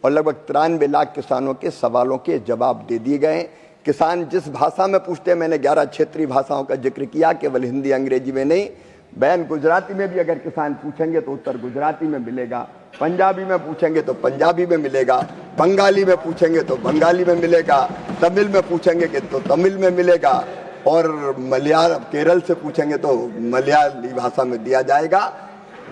और लगभग 93 लाख किसानों के सवालों के जवाब दे दिए गए। किसान जिस भाषा में पूछते हैं, मैंने 11 क्षेत्रीय भाषाओं का जिक्र किया, केवल हिंदी अंग्रेजी में नहीं, बयान गुजराती में भी अगर किसान पूछेंगे तो उत्तर गुजराती में मिलेगा, पंजाबी में पूछेंगे तो पंजाबी में मिलेगा, बंगाली में पूछेंगे तो बंगाली में मिलेगा, तमिल में पूछेंगे कि तो तमिल में मिलेगा, और मलयालम केरल से पूछेंगे तो मलयाली भाषा में दिया जाएगा।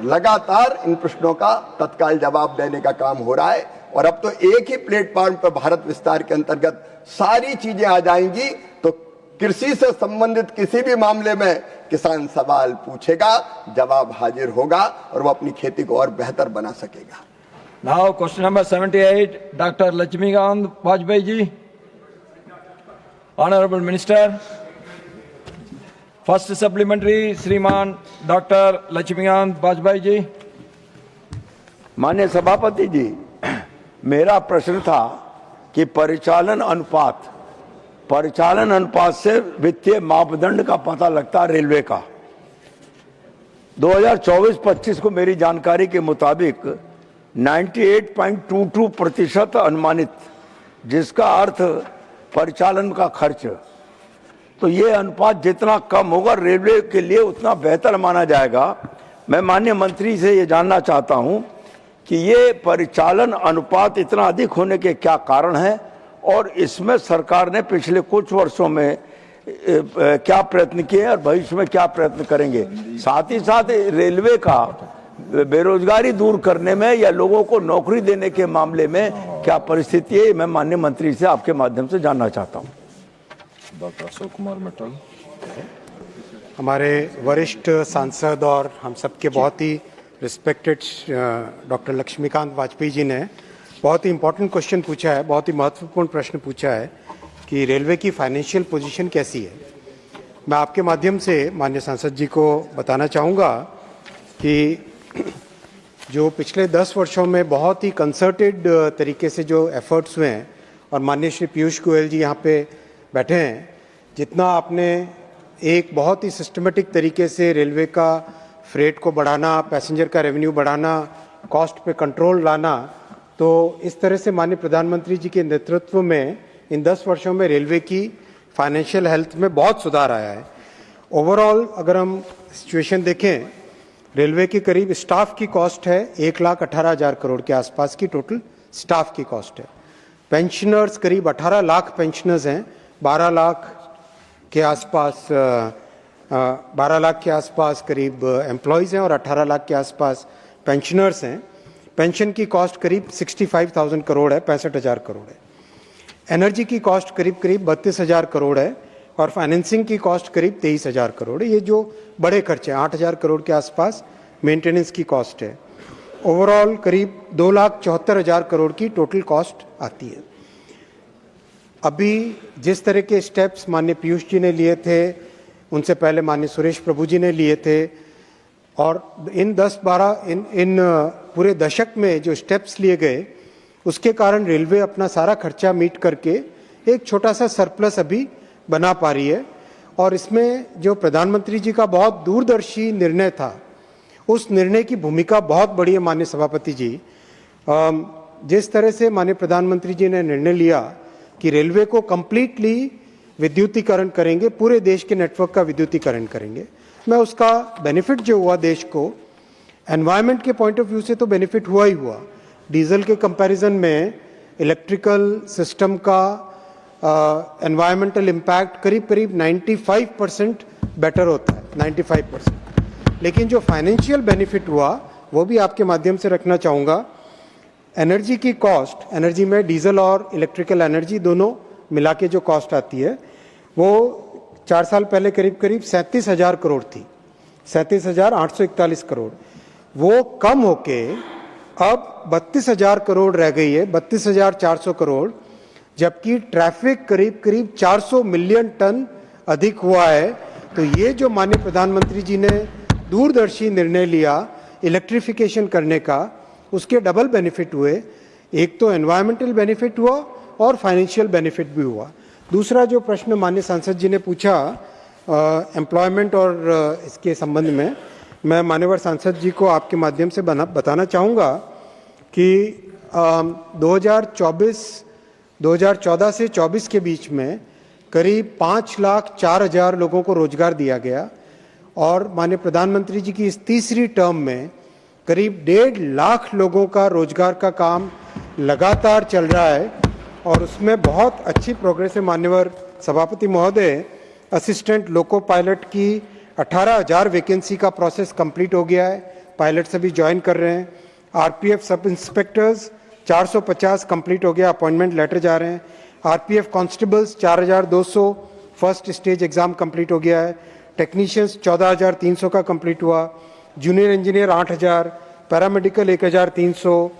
लगातार इन प्रश्नों का तत्काल जवाब देने का काम हो रहा है, और अब तो एक ही प्लेटफॉर्म पर भारत विस्तार के अंतर्गत सारी चीजें आ जाएंगी। तो कृषि से संबंधित किसी भी मामले में किसान सवाल पूछेगा, जवाब हाजिर होगा और वो अपनी खेती को और बेहतर बना सकेगा। Now question number 78, Dr. Lakshmikant Vajpayee ji. Honorable Minister. First supplementary, Shriman Dr. Lakshmikant Vajpayee ji. माननीय सभापति जी, मेरा प्रश्न था कि परिचालन अनुपात से वित्तीय मापदंड का पता लगता है रेलवे का। 2024-25 को मेरी जानकारी के मुताबिक 98.22% अनुमानित, जिसका अर्थ परिचालन का खर्च। तो ये अनुपात जितना कम होगा रेलवे के लिए उतना बेहतर माना जाएगा। मैं माननीय मंत्री से ये जानना चाहता हूं कि ये परिचालन अनुपात इतना अधिक होने के क्या कारण है, और इसमें सरकार ने पिछले कुछ वर्षों में क्या प्रयत्न किए और भविष्य में क्या प्रयत्न करेंगे। साथ ही साथ रेलवे का बेरोजगारी दूर करने में या लोगों को नौकरी देने के मामले में क्या परिस्थिति है, मैं माननीय मंत्री से आपके माध्यम से जानना चाहता हूँ। डॉक्टर अशोक कुमार मित्तल। हमारे वरिष्ठ सांसद और हम सबके बहुत ही रिस्पेक्टेड डॉक्टर लक्ष्मीकांत वाजपेयी जी ने बहुत ही इम्पोर्टेंट क्वेश्चन पूछा है, बहुत ही महत्वपूर्ण प्रश्न पूछा है कि रेलवे की फाइनेंशियल पोजीशन कैसी है। मैं आपके माध्यम से माननीय सांसद जी को बताना चाहूँगा कि जो पिछले 10 वर्षों में बहुत ही कंसर्टेड तरीके से जो एफर्ट्स हुए हैं, और माननीय श्री पीयूष गोयल जी यहाँ पे बैठे हैं, जितना आपने एक बहुत ही सिस्टमेटिक तरीके से रेलवे का फ्रेट को बढ़ाना, पैसेंजर का रेवेन्यू बढ़ाना, कॉस्ट पे कंट्रोल लाना, तो इस तरह से माननीय प्रधानमंत्री जी के नेतृत्व में इन 10 वर्षों में रेलवे की फाइनेंशियल हेल्थ में बहुत सुधार आया है। ओवरऑल अगर हम सिचुएशन देखें, रेलवे की करीब स्टाफ की कॉस्ट है 1,18,000 करोड़ के आसपास की टोटल स्टाफ की कॉस्ट है। पेंशनर्स करीब 18 लाख पेंशनर्स हैं, 12 लाख के आसपास करीब एम्प्लॉयज़ हैं और 18 लाख के आसपास पेंशनर्स हैं। पेंशन की कॉस्ट करीब 65,000 करोड़ है, 65,000 करोड़ है। एनर्जी की कॉस्ट करीब 32,000 करोड़ है, और फाइनेंसिंग की कॉस्ट करीब 23,000 करोड़ है। ये जो बड़े खर्चे हैं 8,000 करोड़ के आसपास मेंटेनेंस की कॉस्ट है। ओवरऑल करीब 2,74,000 करोड़ की टोटल कॉस्ट आती है। अभी जिस तरह के स्टेप्स माननीय पीयूष जी ने लिए थे, उनसे पहले माननीय सुरेश प्रभु जी ने लिए थे, और इन पूरे दशक में जो स्टेप्स लिए गए, उसके कारण रेलवे अपना सारा खर्चा मीट करके एक छोटा सा सरप्लस अभी बना पा रही है। और इसमें जो प्रधानमंत्री जी का बहुत दूरदर्शी निर्णय था, उस निर्णय की भूमिका बहुत बड़ी है। माननीय सभापति जी, जिस तरह से माननीय प्रधानमंत्री जी ने निर्णय लिया कि रेलवे को कंप्लीटली विद्युतीकरण करेंगे, पूरे देश के नेटवर्क का विद्युतीकरण करेंगे, मैं उसका बेनिफिट जो हुआ देश को, एनवायरनमेंट के पॉइंट ऑफ व्यू से तो बेनिफिट हुआ ही हुआ। डीजल के कंपैरिजन में इलेक्ट्रिकल सिस्टम का एनवायरमेंटल इम्पैक्ट करीब 95% बेटर होता है, 95%। लेकिन जो फाइनेंशियल बेनिफिट हुआ वो भी आपके माध्यम से रखना चाहूँगा। एनर्जी की कॉस्ट, एनर्जी में डीजल और इलेक्ट्रिकल एनर्जी दोनों मिला के जो कॉस्ट आती है, वो 4 साल पहले करीब 37,000 करोड़ थी, 37,841 करोड़। वो कम होके अब 32,000 करोड़ रह गई है, 32,400 करोड़, जबकि ट्रैफिक करीब 400 मिलियन टन अधिक हुआ है। तो ये जो माननीय प्रधानमंत्री जी ने दूरदर्शी निर्णय लिया इलेक्ट्रिफिकेशन करने का, उसके डबल बेनिफिट हुए। एक तो एनवायरमेंटल बेनिफिट हुआ और फाइनेंशियल बेनिफिट भी हुआ। दूसरा जो प्रश्न माननीय सांसद जी ने पूछा एम्प्लॉयमेंट और इसके संबंध में, मैं मान्यवर सांसद जी को आपके माध्यम से बताना चाहूँगा कि 2014 से 24 के बीच में करीब 5,04,000 लोगों को रोजगार दिया गया, और माननीय प्रधानमंत्री जी की इस तीसरी टर्म में करीब 1.5 लाख लोगों का रोजगार का काम लगातार चल रहा है और उसमें बहुत अच्छी प्रोग्रेस है। मान्यवर सभापति महोदय, असिस्टेंट लोको पायलट की 18,000 वैकेंसी का प्रोसेस कंप्लीट हो गया है, पायलट सभी ज्वाइन कर रहे हैं। आरपीएफ सब इंस्पेक्टर्स 450 कंप्लीट हो गया, अपॉइंटमेंट लेटर जा रहे हैं। RPF constables 4,200 first stage exam complete हो गया है। टेक्नीशियंस 14,300 का कंप्लीट हुआ। Junior engineer 8,000, paramedical 1,300,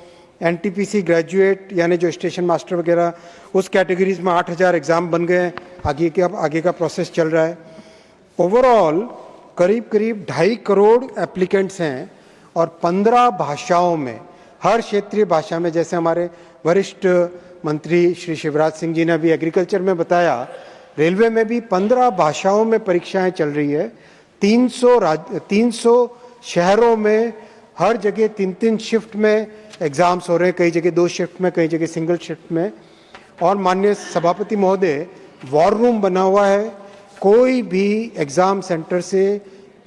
NTPC graduate यानी जो स्टेशन मास्टर वगैरह उस कैटेगरीज में 8,000 एग्जाम बन गए। आगे का प्रोसेस चल रहा है। ओवरऑल करीब 2.5 करोड़ एप्लीकेंट्स हैं और 15 भाषाओं में, हर क्षेत्रीय भाषा में, जैसे हमारे वरिष्ठ मंत्री श्री शिवराज सिंह जी ने अभी एग्रीकल्चर में बताया, रेलवे में भी 15 भाषाओं में परीक्षाएं चल रही है। 300 शहरों में हर जगह 3-3 शिफ्ट में एग्जाम्स हो रहे हैं, कई जगह 2 शिफ्ट में, कई जगह सिंगल शिफ्ट में। और माननीय सभापति महोदय, वॉर रूम बना हुआ है। कोई भी एग्जाम सेंटर से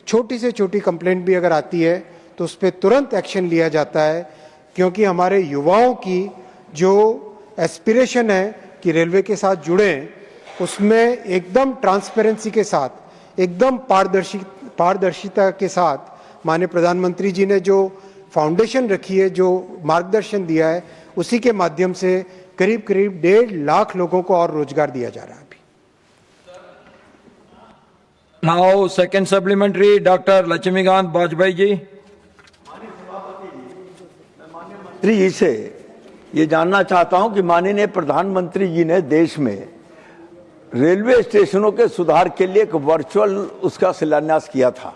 छोटी कंप्लेंट भी अगर आती है तो उस पर तुरंत एक्शन लिया जाता है, क्योंकि हमारे युवाओं की जो एस्पिरेशन है कि रेलवे के साथ जुड़ें, उसमें एकदम ट्रांसपेरेंसी के साथ, एकदम पारदर्शिता के साथ माननीय प्रधानमंत्री जी ने जो फाउंडेशन रखी है, जो मार्गदर्शन दिया है, उसी के माध्यम से करीब 1.5 लाख लोगों को और रोजगार दिया जा रहा है। Now second supplementary, Dr. Lakshmikant Bajpai ji. मंत्री जी से ये जानना चाहता हूं कि माननीय प्रधानमंत्री जी ने देश में रेलवे स्टेशनों के सुधार के लिए एक वर्चुअल उसका शिलान्यास किया था।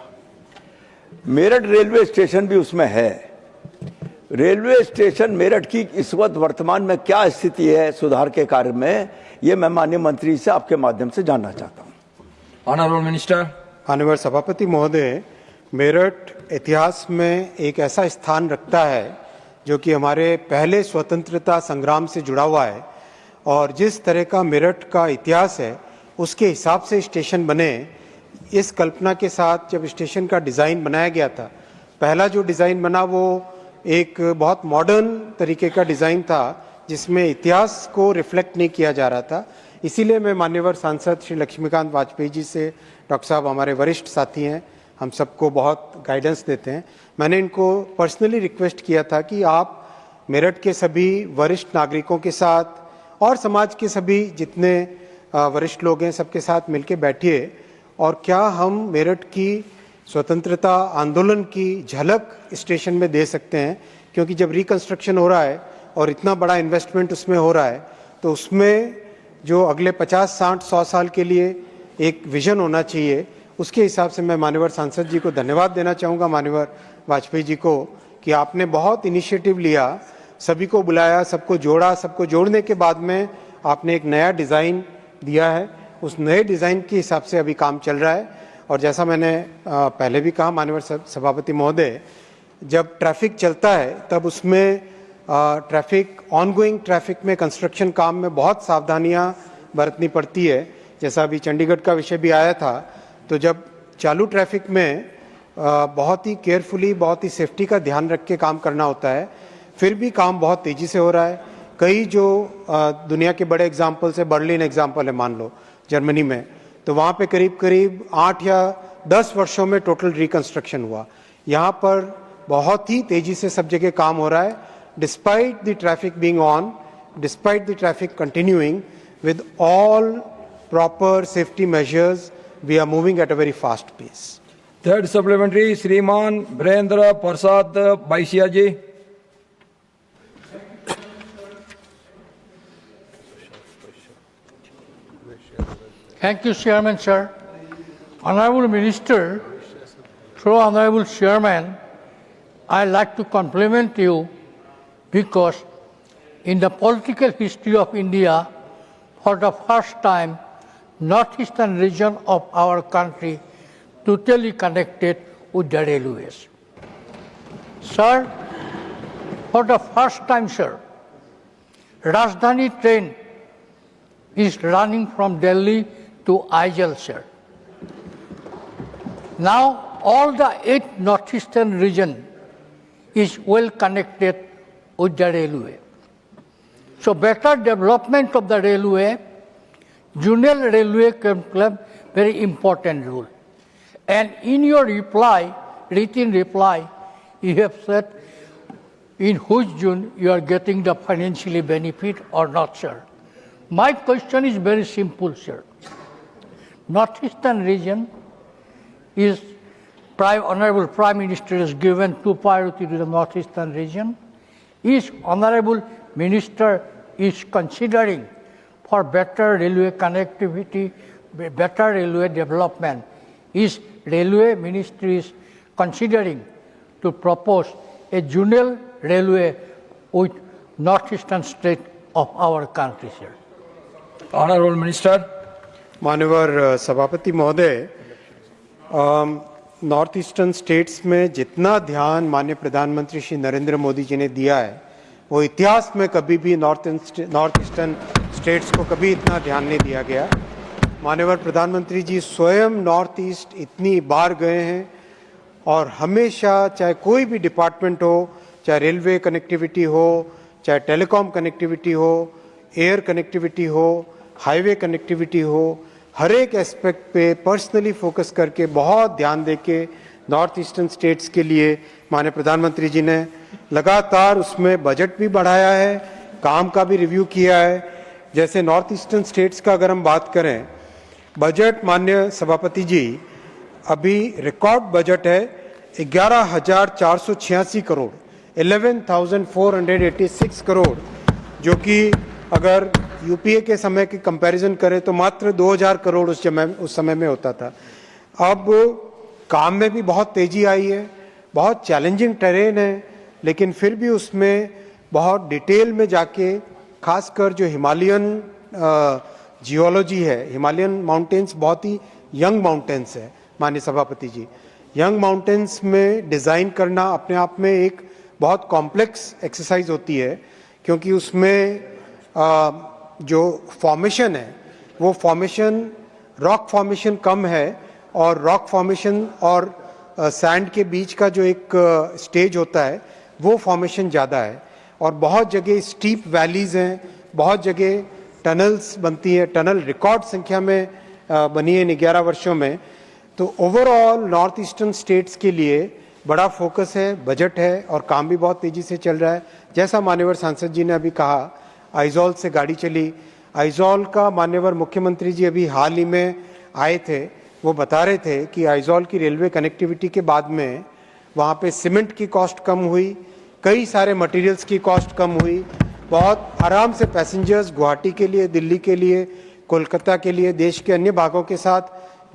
मेरठ रेलवे स्टेशन भी उसमें है। रेलवे स्टेशन मेरठ की इस वक्त वर्तमान में क्या स्थिति है सुधार के कार्य में, ये मैं माननीय मंत्री से आपके माध्यम से जानना चाहता हूं। Honorable Minister. माननीय सभापति महोदय, मेरठ इतिहास में एक ऐसा स्थान रखता है जो कि हमारे पहले स्वतंत्रता संग्राम से जुड़ा हुआ है, और जिस तरह का मेरठ का इतिहास है उसके हिसाब से स्टेशन बने, इस कल्पना के साथ जब स्टेशन का डिज़ाइन बनाया गया था, पहला जो डिज़ाइन बना वो एक बहुत मॉडर्न तरीके का डिज़ाइन था जिसमें इतिहास को रिफ्लेक्ट नहीं किया जा रहा था। इसीलिए मैं मान्यवर सांसद श्री लक्ष्मीकांत वाजपेयी जी से, डॉक्टर साहब हमारे वरिष्ठ साथी हैं, हम सबको बहुत गाइडेंस देते हैं, मैंने इनको पर्सनली रिक्वेस्ट किया था कि आप मेरठ के सभी वरिष्ठ नागरिकों के साथ और समाज के सभी जितने वरिष्ठ लोग हैं सबके साथ मिलकर बैठिए और क्या हम मेरठ की स्वतंत्रता आंदोलन की झलक स्टेशन में दे सकते हैं, क्योंकि जब रिकंस्ट्रक्शन हो रहा है और इतना बड़ा इन्वेस्टमेंट उसमें हो रहा है तो उसमें जो अगले 50, 60, 100 साल के लिए एक विजन होना चाहिए। उसके हिसाब से मैं माननीय सांसद जी को धन्यवाद देना चाहूँगा, माननीय वाजपेयी जी को, कि आपने बहुत इनिशिएटिव लिया, सभी को बुलाया, सबको जोड़ा, सबको जोड़ने के बाद में आपने एक नया डिज़ाइन दिया है। उस नए डिज़ाइन के हिसाब से अभी काम चल रहा है। और जैसा मैंने पहले भी कहा माननीय सभापति महोदय, जब ट्रैफिक चलता है तब उसमें ट्रैफिक, ऑनगोइंग ट्रैफिक में, कंस्ट्रक्शन काम में बहुत सावधानियां बरतनी पड़ती है। जैसा अभी चंडीगढ़ का विषय भी आया था, तो जब चालू ट्रैफिक में बहुत ही केयरफुली, बहुत ही सेफ्टी का ध्यान रख के काम करना होता है। फिर भी काम बहुत तेज़ी से हो रहा है। कई जो दुनिया के बड़े एग्जाम्पल से, बर्लिन एग्जाम्पल है मान लो जर्मनी में, तो वहाँ पे करीब 8 या 10 वर्षों में टोटल रिकंस्ट्रक्शन हुआ। यहाँ पर बहुत ही तेज़ी से सब जगह काम हो रहा है। Despite the traffic being on, despite the traffic continuing, with all proper safety measures, we are moving at a very fast pace. Third supplementary, Shriman Brendra Prasad Baisia ji. Thank you, Chairman, sir. Honorable Minister, through Honorable Chairman, I'd like to compliment you because in the political history of India, for the first time, northeastern region of our country totally connected with the railways. Sir, for the first time, sir, Rajdhani train is running from Delhi to Aizawl, sir. Now all the 8 northeastern region is well connected with the railway. So better development of the railway, Union Railway can play very important role. And in your reply, written reply, you have said in which zone you are getting the financially benefit or not, sir. My question is very simple, sir. Northeastern region is Honorable Prime Minister has given 2 priority to the Northeastern region. Is Honorable Minister is considering for better railway connectivity, better railway development? Is Railway Ministry is considering to propose a jungle railway with northeastern state of our country, sir? Honorable Minister. माननीय सभापति महोदय, north eastern states में जितना ध्यान माननीय प्रधानमंत्री श्री नरेंद्र मोदी जी ने दिया है, वो इतिहास में कभी भी नॉर्थ ईस्टर्न स्टेट्स को कभी इतना ध्यान नहीं दिया गया। माननीय प्रधानमंत्री जी स्वयं नॉर्थ ईस्ट इतनी बार गए हैं और हमेशा चाहे कोई भी डिपार्टमेंट हो, चाहे रेलवे कनेक्टिविटी हो, चाहे टेलीकॉम कनेक्टिविटी हो, एयर कनेक्टिविटी हो, हाईवे कनेक्टिविटी हो, हर एक एस्पेक्ट पे पर्सनली फोकस करके बहुत ध्यान देके नॉर्थ ईस्टर्न स्टेट्स के लिए माननीय प्रधानमंत्री जी ने लगातार उसमें बजट भी बढ़ाया है, काम का भी रिव्यू किया है। जैसे नॉर्थ ईस्टर्न स्टेट्स का अगर हम बात करें, बजट माननीय सभापति जी अभी रिकॉर्ड बजट है 11,486 करोड़, 11,486 करोड़, जो कि अगर यूपीए के समय की कंपैरिजन करें तो मात्र 2,000 करोड़ उस समय में होता था। अब काम में भी बहुत तेजी आई है, बहुत चैलेंजिंग टेरेन है, लेकिन फिर भी उसमें बहुत डिटेल में जाके, खासकर जो हिमालयन जियोलॉजी है, हिमालयन माउंटेन्स बहुत ही यंग माउंटेन्स है माननीय सभापति जी। यंग माउंटेन्स में डिज़ाइन करना अपने आप में एक बहुत कॉम्प्लेक्स एक्सरसाइज होती है, क्योंकि उसमें जो फॉर्मेशन है वो फॉर्मेशन रॉक फॉर्मेशन कम है और रॉक फॉर्मेशन और सैंड के बीच का जो एक स्टेज होता है वो फॉर्मेशन ज़्यादा है, और बहुत जगह स्टीप वैलीज हैं, बहुत जगह टनल्स बनती हैं, टनल रिकॉर्ड संख्या में बनी है इन 11 वर्षों में। तो ओवरऑल नॉर्थ ईस्टर्न स्टेट्स के लिए बड़ा फोकस है, बजट है और काम भी बहुत तेज़ी से चल रहा है। जैसा माननीय सांसद जी ने अभी कहा, आइजॉल से गाड़ी चली, आइजॉल का माननीय मुख्यमंत्री जी अभी हाल ही में आए थे, वो बता रहे थे कि आइजॉल की रेलवे कनेक्टिविटी के बाद में वहाँ पे सीमेंट की कॉस्ट कम हुई, कई सारे मटेरियल्स की कॉस्ट कम हुई, बहुत आराम से पैसेंजर्स गुवाहाटी के लिए, दिल्ली के लिए, कोलकाता के लिए, देश के अन्य भागों के साथ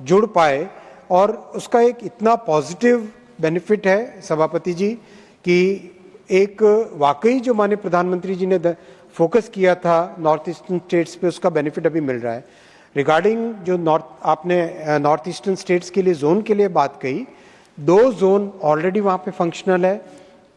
जुड़ पाए। और उसका एक इतना पॉजिटिव बेनिफिट है सभापति जी कि एक वाकई जो माननीय प्रधानमंत्री जी ने फोकस किया था नॉर्थ ईस्टर्न स्टेट्स पे, उसका बेनिफिट अभी मिल रहा है। रिगार्डिंग जो आपने नॉर्थ ईस्टर्न स्टेट्स के लिए जोन के लिए बात कही, 2 जोन ऑलरेडी वहाँ पे फंक्शनल है।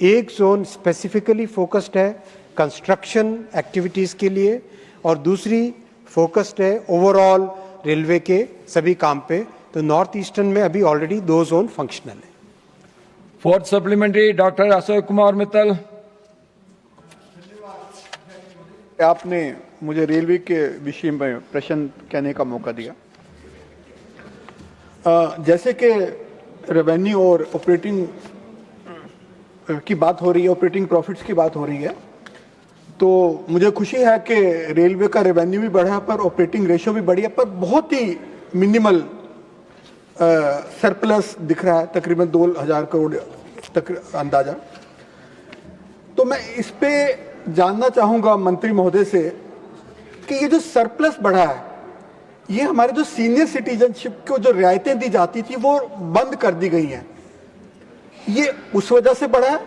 एक जोन स्पेसिफिकली फोकस्ड है कंस्ट्रक्शन एक्टिविटीज़ के लिए और दूसरी फोकस्ड है ओवरऑल रेलवे के सभी काम पे। तो नॉर्थ ईस्टर्न में अभी ऑलरेडी 2 जोन फंक्शनल है। 4th supplementary doctor Ashok Kumar Mittal. आपने मुझे रेलवे के विषय में प्रश्न कहने का मौका दिया। जैसे कि रेवेन्यू और ऑपरेटिंग की बात हो रही है, ऑपरेटिंग प्रॉफिट्स की बात हो रही है, तो मुझे खुशी है कि रेलवे का रेवेन्यू भी बढ़ा पर ऑपरेटिंग रेशियो भी बढ़ी है, पर बहुत ही मिनिमल सरप्लस दिख रहा है, तकरीबन 2,000 करोड़ तक अंदाजा। तो मैं इस पे जानना चाहूंगा मंत्री महोदय से कि ये जो सरप्लस बढ़ा है, ये हमारे जो सीनियर सिटीजनशिप को जो रियायतें दी जाती थी वो बंद कर दी गई हैं, ये उस वजह से बढ़ा है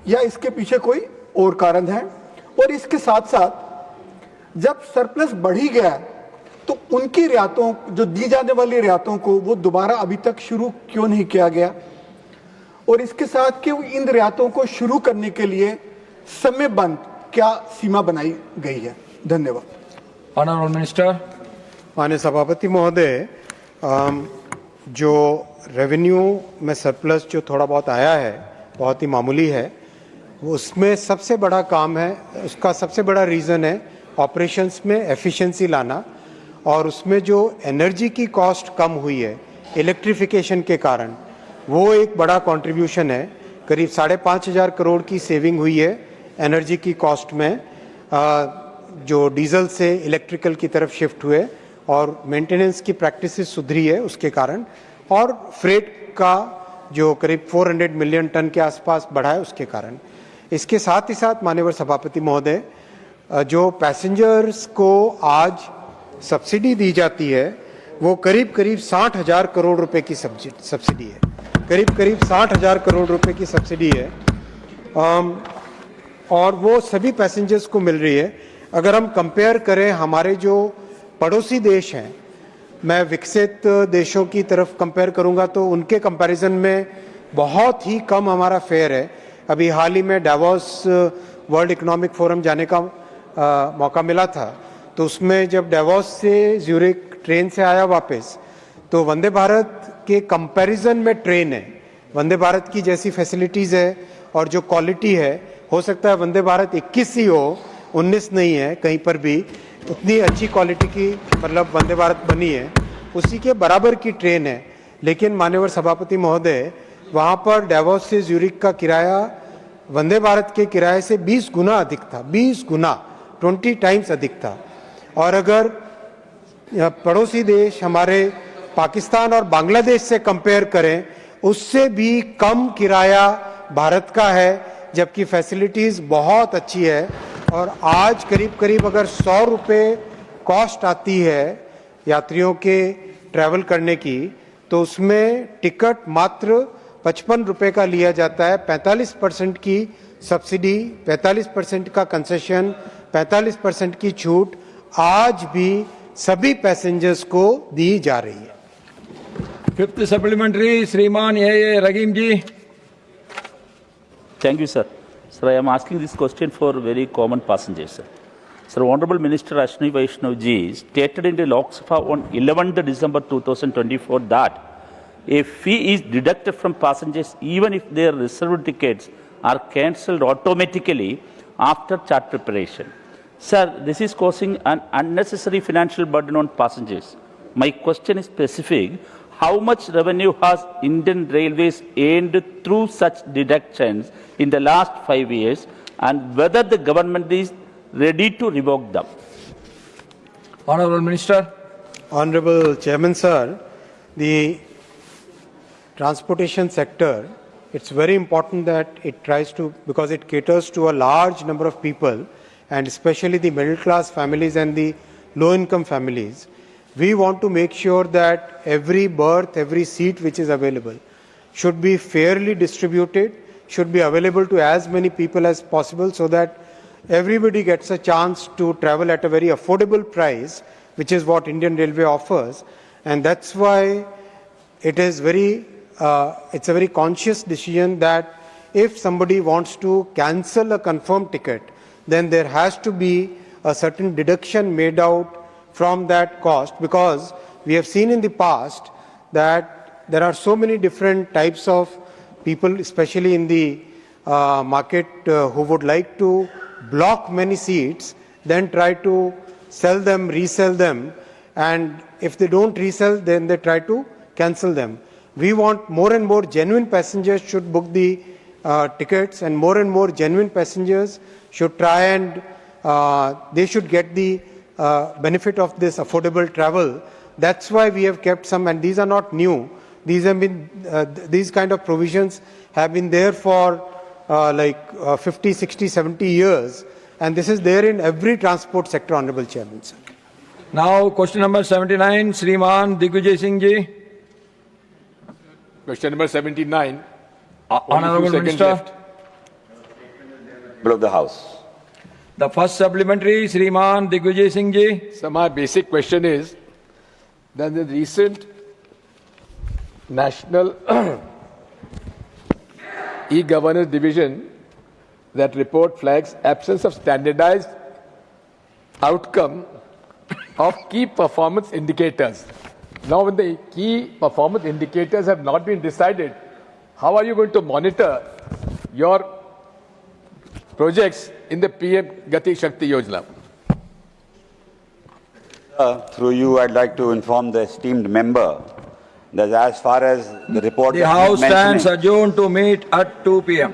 या इसके पीछे कोई और कारण है? और इसके साथ साथ जब सरप्लस बढ़ ही गया तो उनकी रियायतों, जो दी जाने वाली रियायतों को वो दोबारा अभी तक शुरू क्यों नहीं किया गया? और इसके साथ कि इन रियायतों को शुरू करने के लिए समय बंद क्या सीमा बनाई गई है? धन्यवाद। Honourable minister. माननीय सभापति महोदय, जो रेवेन्यू में सरप्लस जो थोड़ा बहुत आया है, बहुत ही मामूली है, वो उसमें सबसे बड़ा काम है, उसका सबसे बड़ा रीज़न है ऑपरेशंस में एफिशिएंसी लाना, और उसमें जो एनर्जी की कॉस्ट कम हुई है इलेक्ट्रिफिकेशन के कारण, वो एक बड़ा कंट्रीब्यूशन है। करीब 5,500 करोड़ की सेविंग हुई है एनर्जी की कॉस्ट में, जो डीजल से इलेक्ट्रिकल की तरफ शिफ्ट हुए, और मेंटेनेंस की प्रैक्टिसेस सुधरी है उसके कारण, और फ्रेट का जो करीब 400 मिलियन टन के आसपास बढ़ा है उसके कारण। इसके साथ ही साथ माननीय सभापति महोदय, जो पैसेंजर्स को आज सब्सिडी दी जाती है वो करीब 60,000 करोड़ रुपए की सब्सिडी है, करीब 60,000 करोड़ रुपए की सब्सिडी है, और वो सभी पैसेंजर्स को मिल रही है। अगर हम कंपेयर करें हमारे जो पड़ोसी देश हैं, मैं विकसित देशों की तरफ कंपेयर करूंगा तो उनके कंपैरिजन में बहुत ही कम हमारा फेयर है। अभी हाल ही में डावोस वर्ल्ड इकोनॉमिक फोरम जाने का मौका मिला था, तो उसमें जब डावोस से ज्यूरिक ट्रेन से आया वापस, तो वंदे भारत के कंपैरिजन में ट्रेन है, वंदे भारत की जैसी फैसिलिटीज़ है और जो क्वालिटी है, हो सकता है वंदे भारत 21 ही हो, 19 नहीं है, कहीं पर भी उतनी अच्छी क्वालिटी की मतलब वंदे भारत बनी है, उसी के बराबर की ट्रेन है। लेकिन माननीय सभापति महोदय, वहाँ पर डावोस से ज्यूरिक का किराया वंदे भारत के किराए से 20 गुना अधिक था, 20 गुना, 20 टाइम्स अधिक था। और अगर पड़ोसी देश हमारे पाकिस्तान और बांग्लादेश से कंपेयर करें, उससे भी कम किराया भारत का है, जबकि फैसिलिटीज़ बहुत अच्छी है। और आज करीब अगर 100 रुपये कॉस्ट आती है यात्रियों के ट्रैवल करने की, तो उसमें टिकट मात्र 55 रुपये का लिया जाता है। 45% की सब्सिडी, 45% का कंसेशन, 45% की छूट आज भी सभी पैसेंजर्स को दी जा रही है। फिफ्थ सप्लीमेंट्री श्रीमान ये रहीम जी। Thank you, sir. Sir, I am asking this question for very common passengers, sir. Sir, Honorable Minister Ashwini Vaishnav ji stated in the Lok Sabha on 11th December 2024 that a fee is deducted from passengers even if their reserved tickets are cancelled automatically after chart preparation. Sir, this is causing an unnecessary financial burden on passengers. My question is specific. How much revenue has Indian Railways earned through such deductions in the last 5 years, and whether the government is ready to revoke them? Honorable Minister. Honorable Chairman, sir, the transportation sector, it's very important that it tries to, because it caters to a large number of people, and especially the middle class families and the low income families. We want to make sure that every berth, every seat which is available should be fairly distributed, should be available to as many people as possible, so that everybody gets a chance to travel at a very affordable price, which is what Indian Railway offers. And that's why it is it's a very conscious decision that if somebody wants to cancel a confirmed ticket, then there has to be a certain deduction made out from that cost, because we have seen in the past that there are so many different types of people, especially in the market, who would like to block many seats, then try to sell them, resell them, and if they don't resell, then they try to cancel them. We want more and more genuine passengers should book the tickets, and more genuine passengers should try and they should get the benefit of this affordable travel. That's why we have kept some, and these are not new. These have been these kind of provisions have been there for 50, 60, 70 years, and this is there in every transport sector, Honorable Chairman, sir. Now question number 79, Shriman Digvijay Singh ji. Question number 79. Honorable Minister. Below the House. The first supplementary, Shriman Digvijay Singh ji. So my basic question is that the recent National E-Governance Division that report flags absence of standardized outcome of key performance indicators Now, when the key performance indicators have not been decided, how are you going to monitor your projects in the PM Gati Shakti Yojana? Through you, I'd like to inform the esteemed member that as far as the report The that he's House stands mentioning- adjourned to meet at 2 p.m.